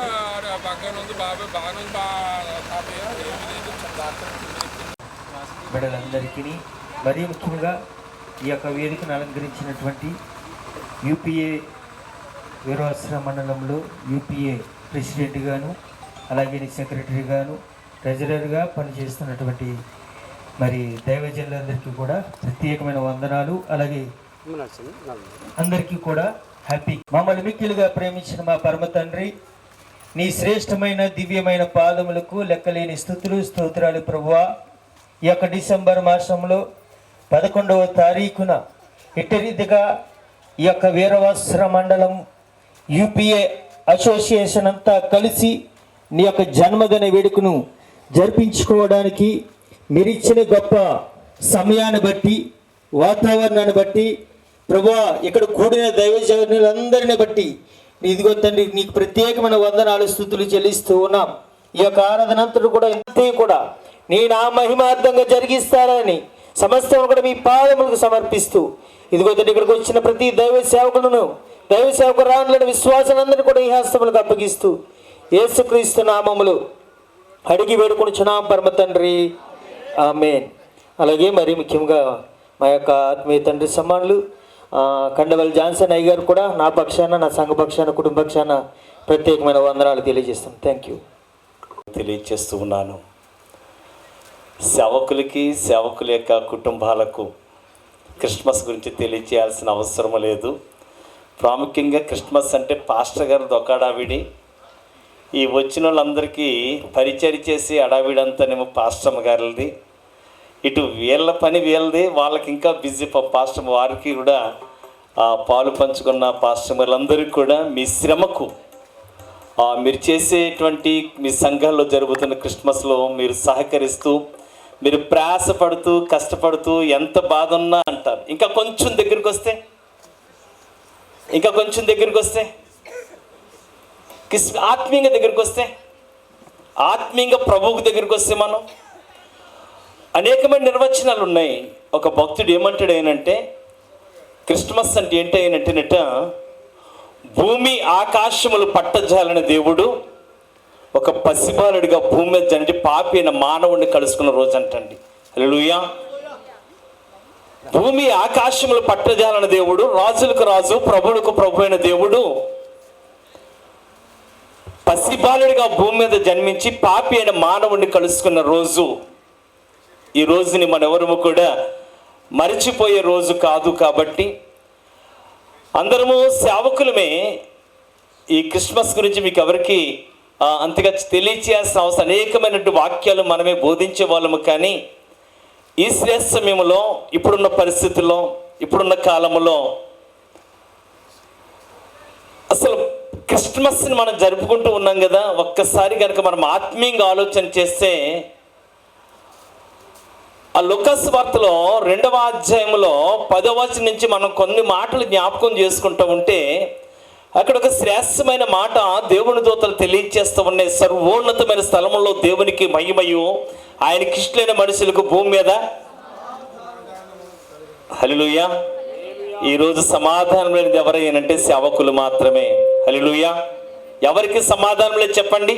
బిడ్డలందరికీ మరీ ముఖ్యంగా ఈ యొక్క వేదికను అలంకరించినటువంటి యూపీఏ వీరవాసర మండలంలో యూపీఏ ప్రెసిడెంట్ గాను అలాగే సెక్రటరీ గాను ట్రెజరర్గా పనిచేస్తున్నటువంటి మరి దైవజనులందరికీ కూడా ప్రత్యేకమైన వందనాలు. అలాగే అందరికీ కూడా హ్యాపీ. మమ్మల్ని మిక్కిలుగా ప్రేమించిన మా పరమ తండ్రి, నీ శ్రేష్టమైన దివ్యమైన పాదములకు లెక్కలేని స్తుతులు స్తోత్రాలు ప్రభువా. ఈ యొక్క డిసెంబర్ మాసంలో 11వ తారీఖున ఇట్టరీతిగా ఈ యొక్క వీరవాసర మండలం యూపీఏ అసోసియేషన్ అంతా కలిసి నీ యొక్క జన్మదిన వేడుకను జరిపించుకోవడానికి మీరిచ్చిన గొప్ప సమయాన్ని బట్టి, వాతావరణాన్ని బట్టి ప్రభువా, ఇక్కడ కూడిన దైవజనులందరిని బట్టి ఇదిగో తండ్రి నీకు ప్రత్యేకమైన వందనాలు స్తుతులు చెల్లిస్తూ ఉన్నాం. ఈ యొక్క ఆరాధనంతటి కూడా ఇంతే కూడా నీ నా మహిమార్థంగా జరిగిస్తారని సమస్తం కూడా మీ పాదములకు సమర్పిస్తూ ఇదిగో తండ్రి ఇక్కడికి వచ్చిన ప్రతి దైవ సేవకురాలను విశ్వాసాలందరినీ కూడా ఈ హస్తములకు అప్పగిస్తూ యేసుక్రీస్తు నామములు అడిగి వేడుకొనుచున్నాం పరమ తండ్రి, ఆమేన్. అలాగే మరి ముఖ్యంగా మా యొక్క ఆత్మీయ తండ్రి సమానులు కండవల్లి జాన్సన్ అయ్య గారు కూడా నా పక్షాన, నా సంఘ పక్షాన, కుటుంబ పక్షాన ప్రత్యేకమైన వందనాలు తెలియజేస్తాను. థ్యాంక్ యూ
తెలియజేస్తూ ఉన్నాను. సేవకుల యొక్క కుటుంబాలకు క్రిస్మస్ గురించి తెలియచేయాల్సిన అవసరం లేదు. ప్రాముఖ్యంగా క్రిస్మస్ అంటే పాస్టర్ గారు దొక్కడావిడి, ఈ వచ్చిన వాళ్ళందరికీ పరిచయం చేసి అడావిడంతానేమో పాస్టర్ గారిది, ఇటు వీళ్ళ పని వీళ్ళది, వాళ్ళకి ఇంకా బిజీ పాస్టర్ వారికి కూడా పాలు పంచుకున్న పాస్టర్ వాళ్ళందరికీ కూడా మీ శ్రమకు మీరు చేసేటువంటి మీ సంఘాల్లో జరుగుతున్న క్రిస్మస్లో మీరు సహకరిస్తూ మీరు ప్రయాసపడుతూ కష్టపడుతూ ఎంత బాధ ఉన్నా అంటారు. ఇంకా కొంచెం దగ్గరికి వస్తే ఆత్మీయంగా దగ్గరికి వస్తే, ఆత్మీయంగా ప్రభువుకు దగ్గరికి వస్తే మనం అనేకమైన నిర్వచనాలు ఉన్నాయి. ఒక భక్తుడు ఏమంటాడు అయినంటే క్రిస్మస్ అంటే ఏంటి అయినట్టేనట, భూమి ఆకాశములు పట్టజాలని దేవుడు ఒక పసిబాలుడిగా భూమి మీద జనటి పాపి అయిన మానవుడిని కలుసుకున్న రోజు అంటండి. హల్లెలూయా. భూమి ఆకాశములు పట్టజాలని దేవుడు, రాజులకు రాజు ప్రభువులకు ప్రభు అయిన దేవుడు పసిబాలుడిగా భూమి మీద జన్మించి పాపి అయిన మానవుడిని కలుసుకున్న రోజు. ఈ రోజుని మనెవరము కూడా మరిచిపోయే రోజు కాదు. కాబట్టి అందరము సేవకులమే. ఈ క్రిస్మస్ గురించి మీకు ఎవరికి అంతగా తెలియచేయాల్సిన అవసరం, అనేకమైనటువంటి వాక్యాలు మనమే బోధించే వాళ్ళము. కానీ ఈ శ్రేష్ఠ సమయంలో, ఇప్పుడున్న పరిస్థితుల్లో, ఇప్పుడున్న కాలంలో అసలు క్రిస్మస్ని మనం జరుపుకుంటూ ఉన్నాం కదా. ఒక్కసారి కనుక మనం ఆత్మీయంగా ఆలోచన చేస్తే ఆ లూకాసు వార్తలో 2వ అధ్యాయంలో 10వ వచనం నుంచి మనం కొన్ని మాటలు జ్ఞాపకం చేసుకుంటూ ఉంటే అక్కడ ఒక శ్రేష్టమైన మాట దేవుని దూతలు తెలియజేస్తూ ఉన్నాయి. సర్వోన్నతమైన స్థలంలో దేవునికి మహిమయు, ఆయనకి ఇష్టమైన మనుషులకు భూమి మీద. హల్లెలూయా. ఈరోజు సమాధానం లేనిది ఎవరైనంటే సేవకులు మాత్రమే. హల్లెలూయా. ఎవరికి సమాధానం లేదు చెప్పండి?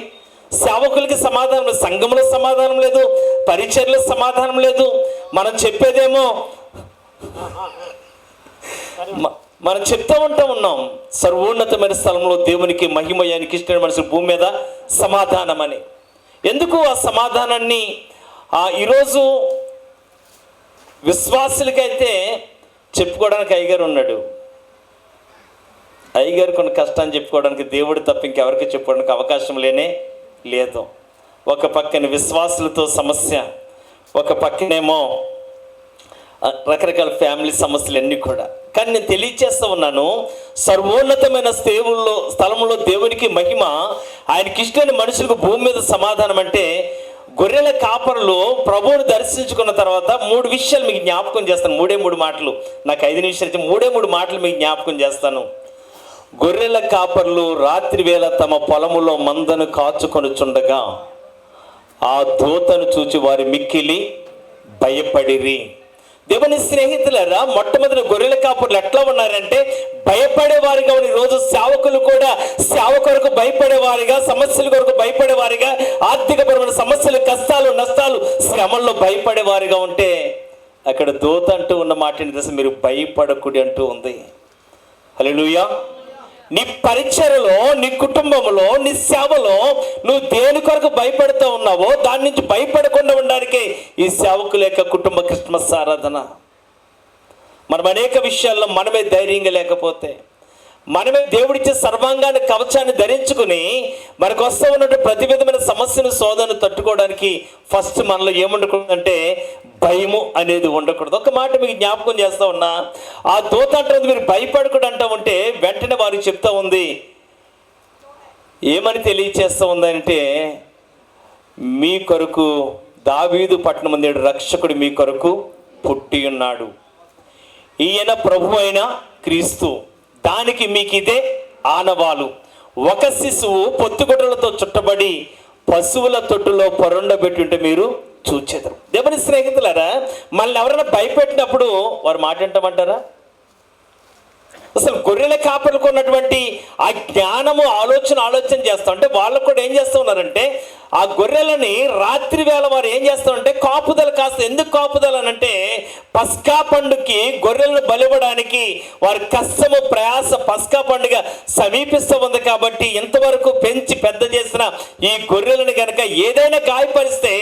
సేవకులకి సమాధానం లేదు, సంఘంలో సమాధానం లేదు, పరిచర్లో సమాధానం లేదు. మనం చెప్పేదేమో మనం చెప్తూ ఉన్నాం, సర్వోన్నతమైన స్థలంలో దేవునికి మహిమ, ఆయనకి ఇష్టమైన మనుషులు భూమి మీద సమాధానం అని. ఎందుకు ఆ సమాధానాన్ని ఈరోజు విశ్వాసులకైతే చెప్పుకోవడానికి అయ్యగారు ఉన్నాడు. అయ్యగారు కొన్ని కష్టాన్ని చెప్పుకోవడానికి దేవుడు తప్ప ఇంకెవరికి చెప్పుకోవడానికి అవకాశం లేదు. ఒక పక్కన విశ్వాసులతో సమస్య, ఒక పక్కనేమో రకరకాల ఫ్యామిలీ సమస్యలు అన్నీ కూడా. కానీ నేను తెలియచేస్తూ ఉన్నాను, సర్వోన్నతమైన స్థలంలో దేవునికి మహిమ, ఆయనకి ఇష్టమైన మనుషులకు భూమి మీద సమాధానం. అంటే గొర్రెల కాపరులు ప్రభువుని దర్శించుకున్న తర్వాత 3 విషయాలు మీకు జ్ఞాపకం చేస్తాను. 3 మాటలు, నాకు 5 నిమిషాలు ఇచ్చి 3 మాటలు మీకు జ్ఞాపకం చేస్తాను. గొర్రెల కాపరులు రాత్రి వేళ తమ పొలములో మందను కాచుకొనుచుండగా ఆ దూతను చూచి వారి మిక్కిలి భయపడిరి. దేవుని స్నేహితులారా, మొట్టమొదటి గొర్రెల కాపరులు ఎట్లా ఉన్నారంటే భయపడేవారిగా ఉన్న. ఈరోజు సేవకులు కూడా సేవ కొరకు భయపడేవారిగా, సమస్యల కొరకు భయపడేవారిగా, ఆర్థికపరమైన సమస్యలు, కష్టాలు, నష్టాలు, శ్రమల్లో భయపడేవారిగా ఉంటే అక్కడ దూత అంటూ ఉన్న మాటని తెలుసు, మీరు భయపడకుడి అంటూ ఉంది. హల్లెలూయా. నీ పరిచర్యలో, నీ కుటుంబంలో, నీ సేవలో నువ్వు దేని కొరకు భయపడుతూ ఉన్నావో దాని నుంచి భయపడకుండా ఉండడానికి ఈ సేవకుల యొక్క కుటుంబ క్రిస్మస్ ఆరాధన. మనం అనేక విషయాల్లో మనమే ధైర్యంగా లేకపోతే, మనమే దేవుడిచ్చే సర్వాంగాన్ని కవచాన్ని ధరించుకుని మనకు వస్తూ ఉన్నట్టు ప్రతి విధమైన సమస్యను, శోధనను తట్టుకోవడానికి ఫస్ట్ మనలో ఏముండకూడదంటే భయము అనేది ఉండకూడదు. ఒక మాట మీకు జ్ఞాపకం చేస్తూ ఉన్నా, ఆ దూత అంటుంది మీరు భయపడకూడదు అంటూ ఉంటే వెంటనే వారికి చెప్తా ఉంది, ఏమని తెలియచేస్తూ ఉందంటే, మీ కొరకు దావీదు పట్టణం నేడు రక్షకుడు మీ కొరకు పుట్టి ఉన్నాడు, ఈయన ప్రభు అయిన క్రీస్తు, దానికి మీకు ఇదే ఆనవాలు. ఒక శిశువు పొత్తుగుడ్డలతో చుట్టబడి పశువుల తొట్టులో పొరుండబెట్టి ఉంటే మీరు చూచెదరు. దేవుని స్నేహితులారా, మళ్ళీ ఎవరైనా భయపెట్టినప్పుడు వారు మాట వింటామంటారా? అసలు గొర్రెల కాపరులకు ఉన్నటువంటి ఆ జ్ఞానము ఆలోచన చేస్తూ ఉంటే వాళ్ళకు కూడా ఏం చేస్తూ ఉన్నారంటే, ఆ గొర్రెలని రాత్రి వేళ వారు ఏం చేస్తారంటే కాపుదల కాస్త. ఎందుకు కాపుదల అనంటే పస్కా పండుగకి గొర్రెలను బలివ్వడానికి వారి కష్టము, ప్రయాస, పస్కా పండుగ సమీపిస్తూ ఉంది కాబట్టి ఇంతవరకు పెంచి పెద్ద చేసిన ఈ గొర్రెలను కనుక ఏదైనా గాయపరిస్తే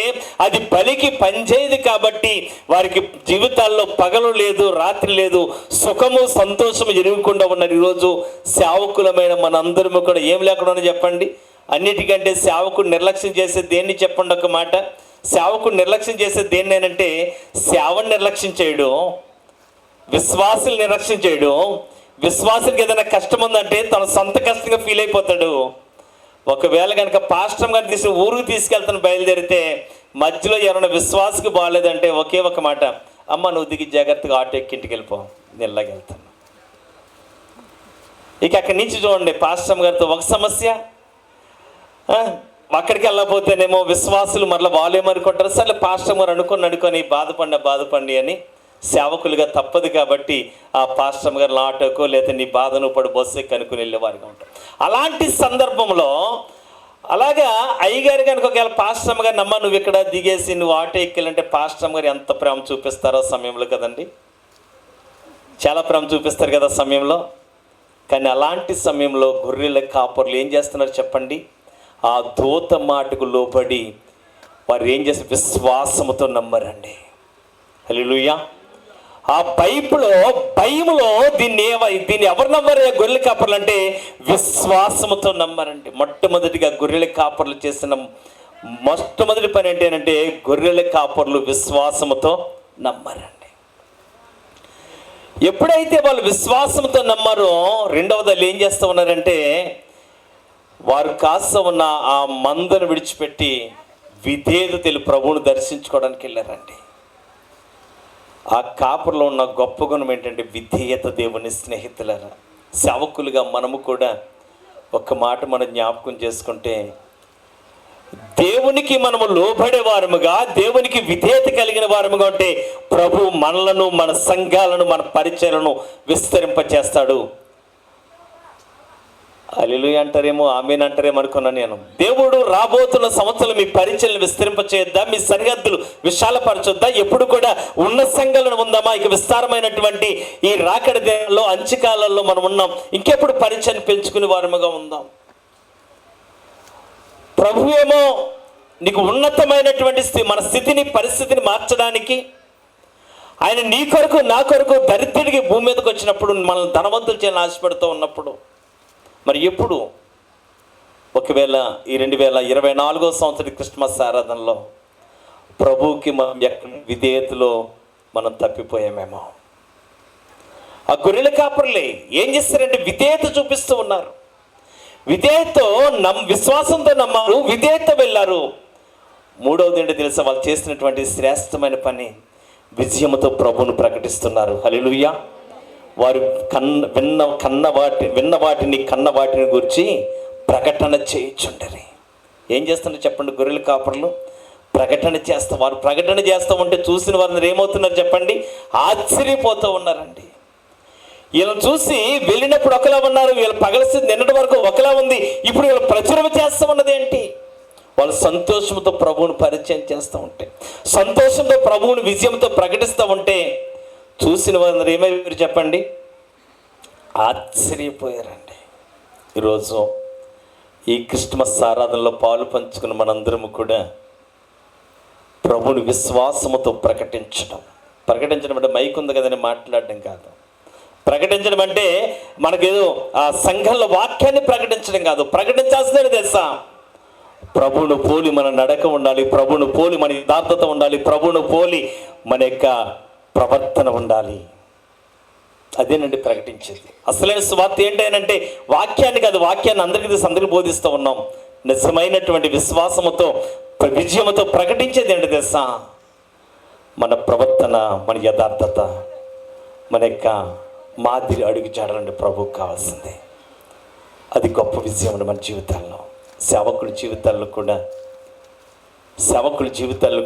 అది బలికి పనిచేయదు కాబట్టి వారికి జీవితాల్లో పగలు లేదు, రాత్రి లేదు, సుఖము, సంతోషము ఎరుగుకుండా ఉన్నారు. ఈరోజు సేవకులమైన మనందరము కూడా ఏం లేకుండా చెప్పండి. అన్నిటికంటే సేవకుడు నిర్లక్ష్యం చేసే దేన్ని చెప్పండి ఒక మాట. సేవకుడు నిర్లక్ష్యం చేసే దేన్నేనంటే సేవను నిర్లక్ష్యం చేయడం, విశ్వాసులు నిర్లక్ష్యం చేయడం. విశ్వాసులకి ఏదైనా కష్టం ఉందంటే తన సొంత కష్టంగా ఫీల్ అయిపోతాడు. ఒకవేళ కనుక పాస్టర్ గారిని తీసి ఊరికి తీసుకెళ్తాను బయలుదేరితే మధ్యలో ఎవరైనా విశ్వాసకి బాగాలేదంటే ఒకే ఒక మాట, అమ్మ నువ్వు దిగి జాగ్రత్తగా ఆటో ఎక్కి ఇంటికి వెళ్ళిపో, నేను ఇలాగెళ్తాను. ఇక అక్కడి నుంచి చూడండి, పాస్టర్ గారితో ఒక సమస్య, అక్కడికి వెళ్ళకపోతేనేమో విశ్వాసులు మరలా వాళ్ళు ఏమనుకుంటారు, సరే పాస్టర్ గారు అనుకొని బాధపడి అని సేవకులుగా తప్పదు కాబట్టి ఆ పాస్టర్ గారు ఆటోకో లేదా నీ బాధను పడి బస్సు ఎక్కి అనుకుని వెళ్ళేవారిగా ఉంటారు. అలాంటి సందర్భంలో అలాగా అయ్యగారు కనుక ఒకవేళ పాస్టర్ గారు నమ్మ నువ్వు ఇక్కడ దిగేసి నువ్వు ఆటో ఎక్కాలంటే పాస్టర్ గారు ఎంత ప్రేమ చూపిస్తారో సమయంలో కదండి, చాలా ప్రేమ చూపిస్తారు కదా సమయంలో. కానీ అలాంటి సమయంలో గొర్రెల కాపరులు ఏం చేస్తున్నారు చెప్పండి, ఆ దూత మాటకు లోబడి వారు ఏం చేస్తారు, విశ్వాసముతో నమ్మరండి. హల్లెలూయా. ఆ భయములో దీన్ని ఎవరు నమ్మరు? గొర్రెల కాపర్లు అంటే విశ్వాసముతో నమ్మరండి. మొట్టమొదటిగా గొర్రెల కాపర్లు చేసిన మొట్టమొదటి పని ఏంటంటే గొర్రెల కాపర్లు విశ్వాసముతో నమ్మరండి. ఎప్పుడైతే వాళ్ళు విశ్వాసంతో నమ్మారో రెండవది ఏం చేస్తూ ఉన్నారంటే వారు కాస్త ఉన్న ఆ మందను విడిచిపెట్టి విధేయతలు ప్రభువును దర్శించుకోవడానికి వెళ్ళారండి. ఆ కాపురలో ఉన్న గొప్ప గుణం ఏంటంటే విధేయత. దేవుని స్నేహితులారా, సేవకులుగా మనము కూడా ఒక మాట మనం జ్ఞాపకం చేసుకుంటే దేవునికి మనము లోబడే వారముగా, దేవునికి విధేయత కలిగిన వారముగా ఉంటే ప్రభు మనలను, మన సంఘాలను, మన పరిచయలను విస్తరింపచేస్తాడు. హల్లెలూయా అంటారేమో, ఆమేన్ అంటారేమో అనుకున్నాను నేను. దేవుడు రాబోతున్న సంవత్సరాలు మీ పరిచయలను విస్తరింపచేయొద్దా, మీ సరిహద్దులు విశాలపరచొద్దా, ఎప్పుడు కూడా ఉన్న సంఘాలను ఉందామా? ఇక విస్తారమైనటువంటి ఈ రాకడ దినాల్లో, అంత్యకాలాల్లో మనం ఉన్నాం. ఇంకెప్పుడు పరిచయాన్ని పెంచుకునే వారముగా ఉందాం. ప్రభు ఏమో నీకు ఉన్నతమైనటువంటి మన స్థితిని, పరిస్థితిని మార్చడానికి ఆయన నీ కొరకు, నా కొరకు దరిద్రుడికి భూమి మీదకి వచ్చినప్పుడు, మనల్ని ధనవంతులు చేయాలని ఆశపడుతూ ఉన్నప్పుడు మరి ఎప్పుడు ఒకవేళ ఈ 2024 సంవత్సరం క్రిస్మస్ ఆరాధనలో ప్రభువుకి మనం విధేయతలో మనం తప్పిపోయామేమో. ఆ గొర్రెల కాపరులే ఏం చేస్తారంటే విధేయత చూపిస్తూ ఉన్నారు. విధేయతతో విశ్వాసంతో నమ్మారు, విధేయత వెళ్ళారు. మూడవది ఏంటో తెలుసా, వాళ్ళు చేసినటువంటి శ్రేష్టమైన పని విజయముతో ప్రభువును ప్రకటిస్తున్నారు. హల్లెలూయా. వారు విన్న వాటిని గురించి ప్రకటన చేయించుండరు. ఏం చేస్తున్నారు చెప్పండి? గొర్రెల కాపరులు ప్రకటన చేస్తా, వారు ప్రకటన చేస్తూ ఉంటే చూసిన వారిని ఏమవుతున్నారు చెప్పండి? ఆశ్చర్యపోతూ ఉన్నారండి. వీళ్ళని చూసి వెళ్ళినప్పుడు ఒకలా ఉన్నారు, వీళ్ళు పగలసింది నిన్నటి వరకు ఒకలా ఉంది, ఇప్పుడు వీళ్ళు ప్రచురణ చేస్తూ ఉన్నది ఏంటి? వాళ్ళు సంతోషంతో ప్రభువును పరిచయం చేస్తూ ఉంటే, సంతోషంతో ప్రభువుని విజయంతో ప్రకటిస్తూ ఉంటే చూసిన వారు ఏమైపోయారు చెప్పండి? ఆశ్చర్యపోయారండి. ఈరోజు ఈ క్రిస్మస్ ఆరాధనలో పాలు పంచుకున్న మనందరము కూడా ప్రభువుని విశ్వాసముతో ప్రకటించడం అంటే మైక్ ఉంది కదని మాట్లాడడం కాదు. ప్రకటించడం అంటే మనకేదో ఆ సంఘంలో వాక్యాన్ని ప్రకటించడం కాదు. ప్రకటించాల్సిందే తెలుసా? ప్రభువును పోలి మన నడక ఉండాలి, ప్రభువును పోలి మన యథార్థత ఉండాలి, ప్రభువును పోలి మన యొక్క ప్రవర్తన ఉండాలి. అదేనండి ప్రకటించేది. అసలైన సువార్త ఏంటంటే వాక్యాన్ని కాదు, వాక్యాన్ని అందరికీ బోధిస్తూ ఉన్నాం. నిజమైనటువంటి విశ్వాసముతో విజయముతో ప్రకటించేది ఏంటి తెలుసా? మన ప్రవర్తన, మన యథార్థత, మన యొక్క మాదిరి అడుగు జాడాలంటే ప్రభువుకు కావాల్సిందే. అది గొప్ప విజయం మన జీవితాల్లో. సేవకుల జీవితాల్లో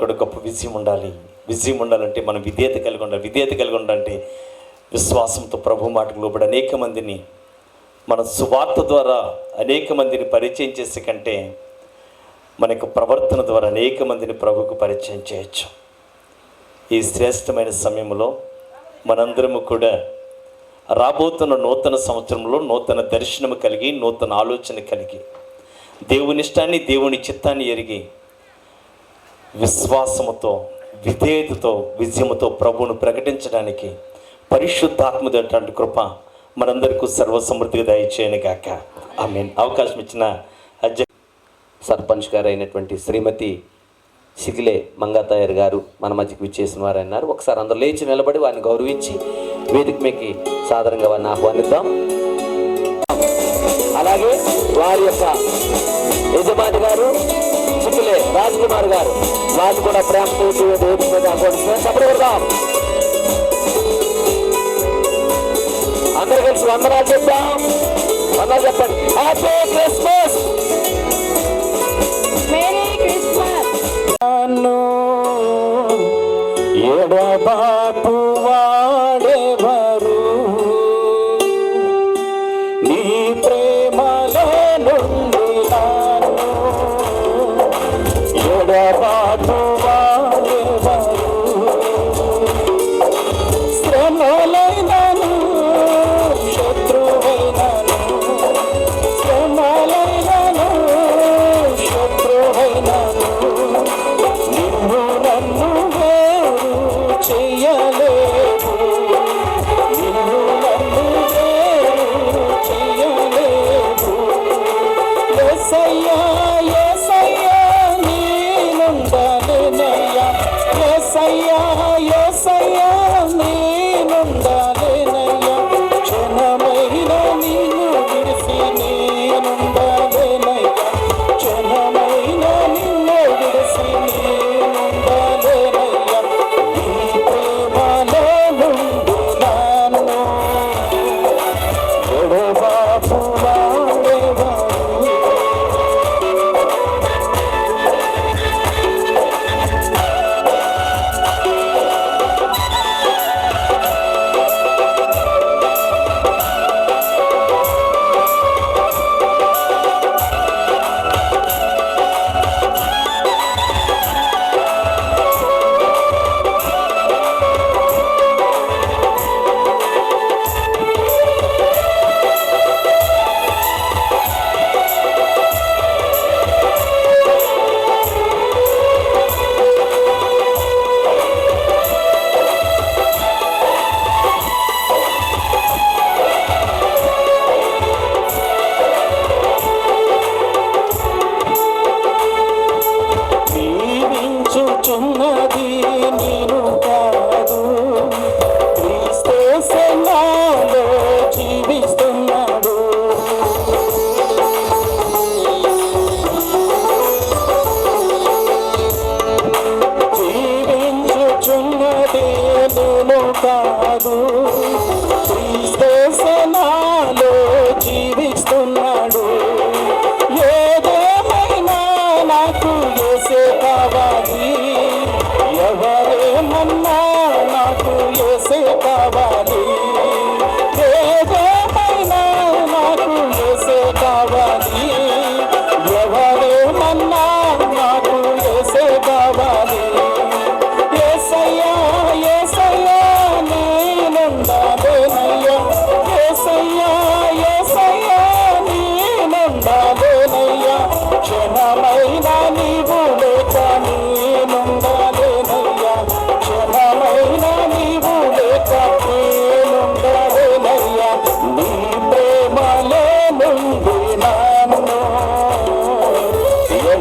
కూడా గొప్ప విజయం ఉండాలి. విజయం ఉండాలంటే మనం విధేయత కలిగి ఉండాలి. విధేయత కలిగి ఉండాలంటే విశ్వాసంతో ప్రభు మాటకు లోబడి అనేక మందిని మన సువార్త ద్వారా అనేక మందిని పరిచయం చేసే కంటే మన యొక్క ప్రవర్తన ద్వారా అనేక మందిని ప్రభువుకు పరిచయం చేయొచ్చు. ఈ శ్రేష్టమైన సమయంలో మనందరము కూడా రాబోతున్న నూతన సంవత్సరంలో నూతన దర్శనము కలిగి, నూతన ఆలోచన కలిగి, దేవుని ఇష్టాన్ని, దేవుని చిత్తాన్ని ఎరిగి విశ్వాసముతో, విధేయతతో, విజయముతో ప్రభువును ప్రకటించడానికి పరిశుద్ధాత్మటువంటి కృప మనందరికీ సర్వసమృద్ధిగా దయచేయను గాక. ఆమేన్. అవకాశం ఇచ్చిన
సర్పంచ్ గారు అయినటువంటి శ్రీమతి సిగిలే మంగాతాయర్ గారు మన మధ్యకి విచ్చేసిన వారు అన్నారు. ఒకసారి అందరూ లేచి నిలబడి వారిని గౌరవించి వేదిక మీదకి సాదరంగా వారిని ఆహ్వానిద్దాం. అలాగే వారి యొక్క యజమాని గారు సిగిలే రాజ్కుమార్ గారు, వారిని కూడా ప్రేమతో వేదిక మీద ఆహ్వానిస్తున్నారు. చెప్పడం అందరూ కలిసి వందనాలు చెప్తాం. వందనాలు చెప్పండి. Happy Christmas.
Merry Christmas.
ఎడబాపు వాడెవరు నీ ప్రేమలో నుండి నాను, ఎడబాపు వాడెవరు శ్రమలైనను శత్రువైనను, శ్రమలైనను శత్రువైనను నిన్ను నన్ను వేరు చెయ్యలేవు, నిన్ను నన్ను వేరు చెయ్యలేవు. యేసయ్యా యేసయ్యా నేనుండాలేనయ్యా, యేసయ్యా యేసయ్యా నేనుండాలేనయ్యా, క్షణమైన నిన్ను విడిసి నేనుండాలేనయ్యా, క్షణమైన నిన్ను విడిసి నేనుండాలేనయ్యా, నీ ప్రేమలో నుండి నాను ఎడబాపు వాడెవరు.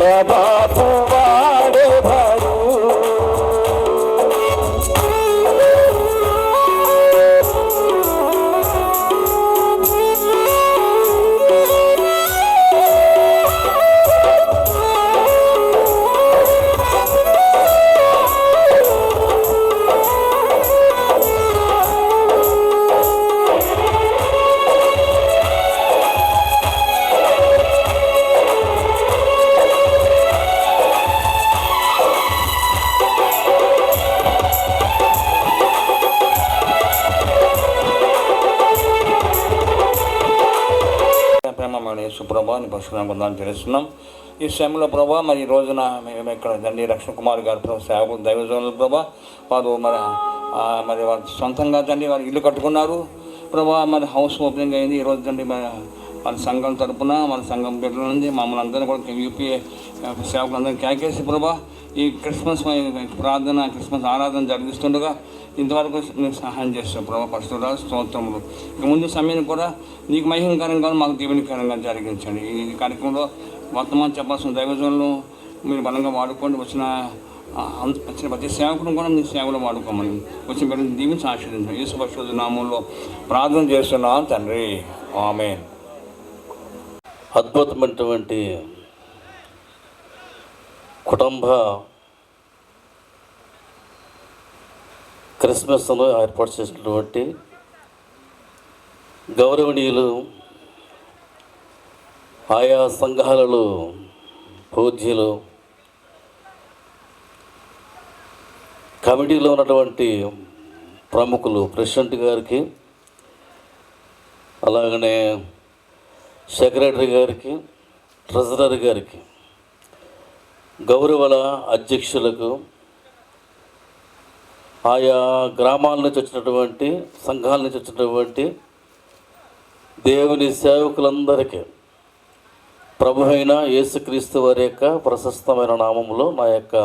మన బాపు వాడెవరు?
సుప్రభా నీ పరశురామ కొందాన్ని తెలుస్తున్నాం. ఈ సమయంలో ప్రభా మరి ఈ రోజున మేము ఇక్కడ దండి రక్షణ కుమార్ గారు ప్రభా సేవకులు దైవజనులు ప్రభా వారు మరి వారు సొంతంగా తండ్రి వారు ఇల్లు కట్టుకున్నారు ప్రభా. మరి హౌస్ ఓపెనింగ్ అయింది ఈరోజు తండ్రి మన సంఘం తరపున మన సంఘం బిడ్డల నుండి మమ్మల్ని అందరినీ కూడా యూపీఏ సేవకులందరినీ కేకేసి ప్రభా ఈ క్రిస్మస్ ప్రార్థన క్రిస్మస్ ఆరాధన జరిగిస్తుండగా ఇంతవరకు మీరు సహాయం చేస్తాం ప్రభా. పరిశుద్ధ స్తోత్రములు. ఇక ముందు సమయం కూడా నీకు మహిమకరంగా మాకు దీవెనకరంగా జరిగించండి. ఈ కార్యక్రమంలో వర్తమానం చెప్పాల్సిన దైవజనులు మీరు బలంగా వాడుకోండి. వచ్చిన ప్రతి సేవకులను కూడా మీ సేవలో వాడుకోమని వచ్చిన బిడ్డను దీవించి ఆశీర్వదించండి. యేసు పరిశుద్ధ నామంలో ప్రార్థన చేస్తున్నాం తండ్రి, ఆమేన్.
అద్భుతమైనటువంటి కుటుంబ క్రిస్మస్ను ఏర్పాటు చేసినటువంటి గౌరవనీయులు ఆయా సంఘాలలో పూజ్యులు కమిటీలో ఉన్నటువంటి ప్రముఖులు ప్రెసిడెంట్ గారికి అలాగనే సెక్రటరీ గారికి ట్రెజరర్ గారికి గౌరవ అధ్యక్షులకు ఆయా గ్రామాల నుంచి వచ్చినటువంటి సంఘాల నుంచి వచ్చినటువంటి దేవుని సేవకులందరికీ ప్రభు అయిన యేసుక్రీస్తు వారి యొక్క ప్రశస్తమైన నామంలో నా యొక్క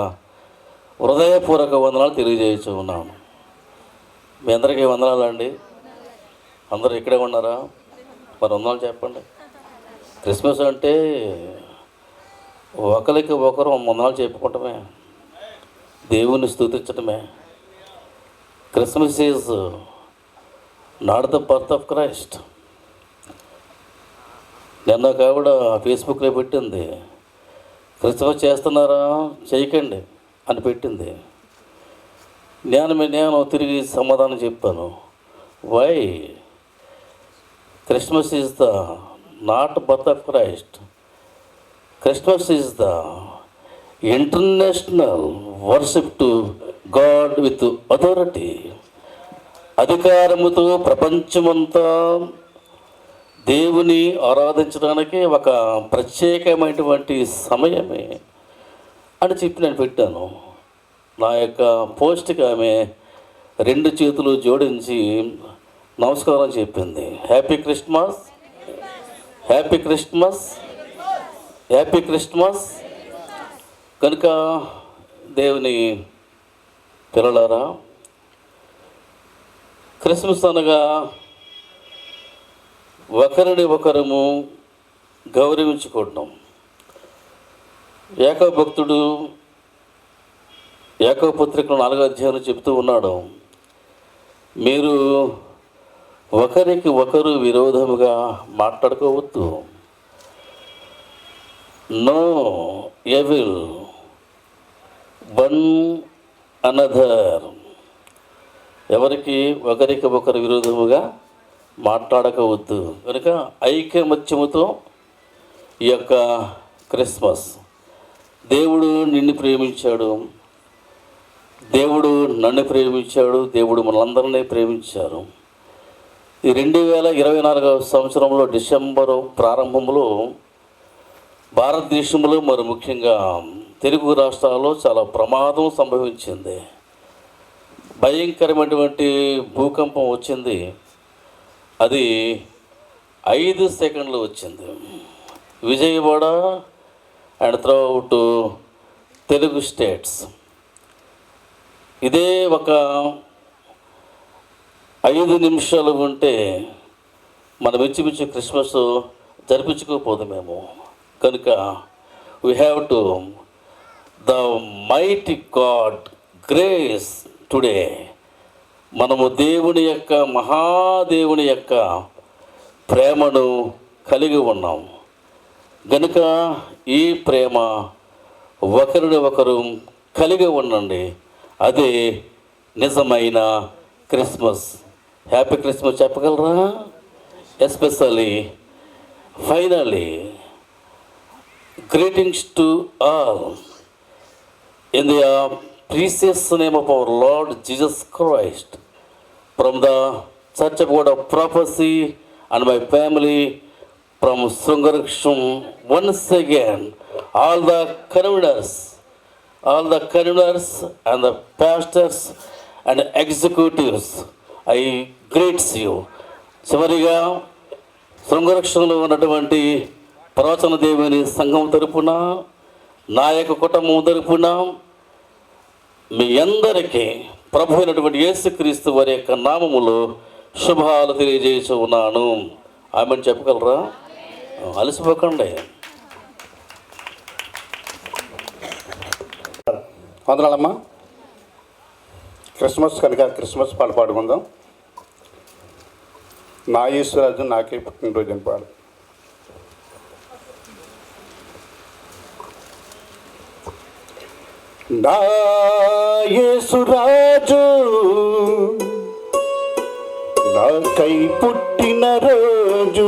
హృదయపూర్వక వందనాలు తెలియజేయచ్చు ఉన్నాను. మీ అందరికీ వందనాలండి. అందరూ ఇక్కడే ఉన్నారా? మరి వందనాలు చెప్పండి. క్రిస్మస్ అంటే ఒకరికి ఒకరు వందనాలు చెప్పుకోవటమే, దేవుని స్తుతించటమే. Christmas is not the birth of Christ. నిన్న ఆవిడ ఫేస్బుక్లో పెట్టింది, క్రిస్మస్ చేస్తున్నారా చేయకండి అని పెట్టింది. నేను తిరిగి సమాధానం చెప్పాను, why Christmas is the not birth of Christ. Christmas is the international worship to God with authority. అధికారముతో ప్రపంచమంతా దేవుని ఆరాధించడానికి ఒక ప్రత్యేకమైనటువంటి సమయమే అని చెప్పి నేను పెట్టాను. నా యొక్క పోస్ట్కి ఆమె 2 చేతులు జోడించి నమస్కారం చెప్పింది. Happy Christmas, happy Christmas, happy Christmas. కనుక దేవుని పిల్లలారా, క్రిస్మస్ అనగా ఒకరిని ఒకరము గౌరవించుకోవడం. యాకోబు భక్తుడు యాకోబు పత్రికలో 4వ అధ్యాయంలో చెబుతూ ఉన్నాడు, మీరు ఒకరికి ఒకరు విరోధముగా మాట్లాడుకోవద్దు. No evil one another. ఎవరికి ఒకరికి ఒకరు విరోధముగా మాట్లాడకవద్దు. కనుక ఐకమత్యముతో ఈ యొక్క క్రిస్మస్, దేవుడు నిన్ను ప్రేమించాడు, దేవుడు నన్ను ప్రేమించాడు, దేవుడు మనందరినీ ప్రేమించారు. ఈ 2024వ సంవత్సరంలో డిసెంబరు ప్రారంభంలో భారతదేశంలో మరి ముఖ్యంగా తెలుగు రాష్ట్రాల్లో చాలా ప్రమాదం సంభవించింది. భయంకరమైనటువంటి భూకంపం వచ్చింది. అది 5 సెకండ్లు వచ్చింది. Vijayawada and throughout Telugu states. ఇదే ఒక 5 నిమిషాలు ఉంటే మనం మించుమించు క్రిస్మస్ జరిపించుకోకపోదు మేము. కనుక we have to, the mighty God grace today. మనము దేవుని యొక్క మహాదేవుని యొక్క ప్రేమను కలిగి ఉన్నాం గనుక ఈ ప్రేమ ఒకరిని ఒకరు కలిగి ఉండండి. అదే నిజమైన క్రిస్మస్. హ్యాపీ క్రిస్మస్ చెప్పగలరా? Especially finally greetings to all in the precious name of our Lord Jesus Christ from the Church of God of Prophecy and my family from Sungaraksham. Once again, all the conveners and the pastors and executives, I greet you. చివరిగా శృంగరక్షణలో ఉన్నటువంటి ప్రవచన దేవుని సంఘం తరపున, నా యొక్క కుటుంబం తరపున మీ అందరికీ ప్రభు అయినటువంటి యేసుక్రీస్తు వారి యొక్క నామములో శుభాలు తెలియజేస్తూ ఉన్నాను. ఆమెను చెప్పగలరా? అలసిపోకండి.
వందనాలమ్మా. క్రిస్మస్ కనుక క్రిస్మస్ పాట పాడుకుందాం. నా యేసురాజు నాకే పుట్టినరోజు అని పాడు. నా యేసురాజు నాకై పుట్టిన రోజు,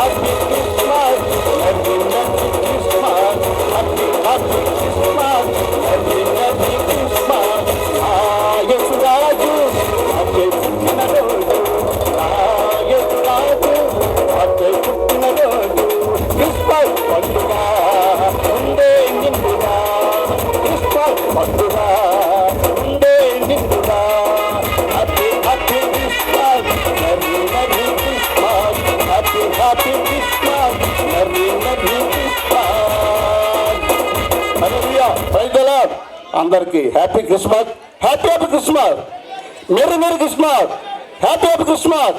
Happy
happy Christmas merry merry Christmas. Hallelujah, praise the Lord. అందరికీ happy Christmas, happy happy Christmas, merry merry Christmas, happy happy Christmas.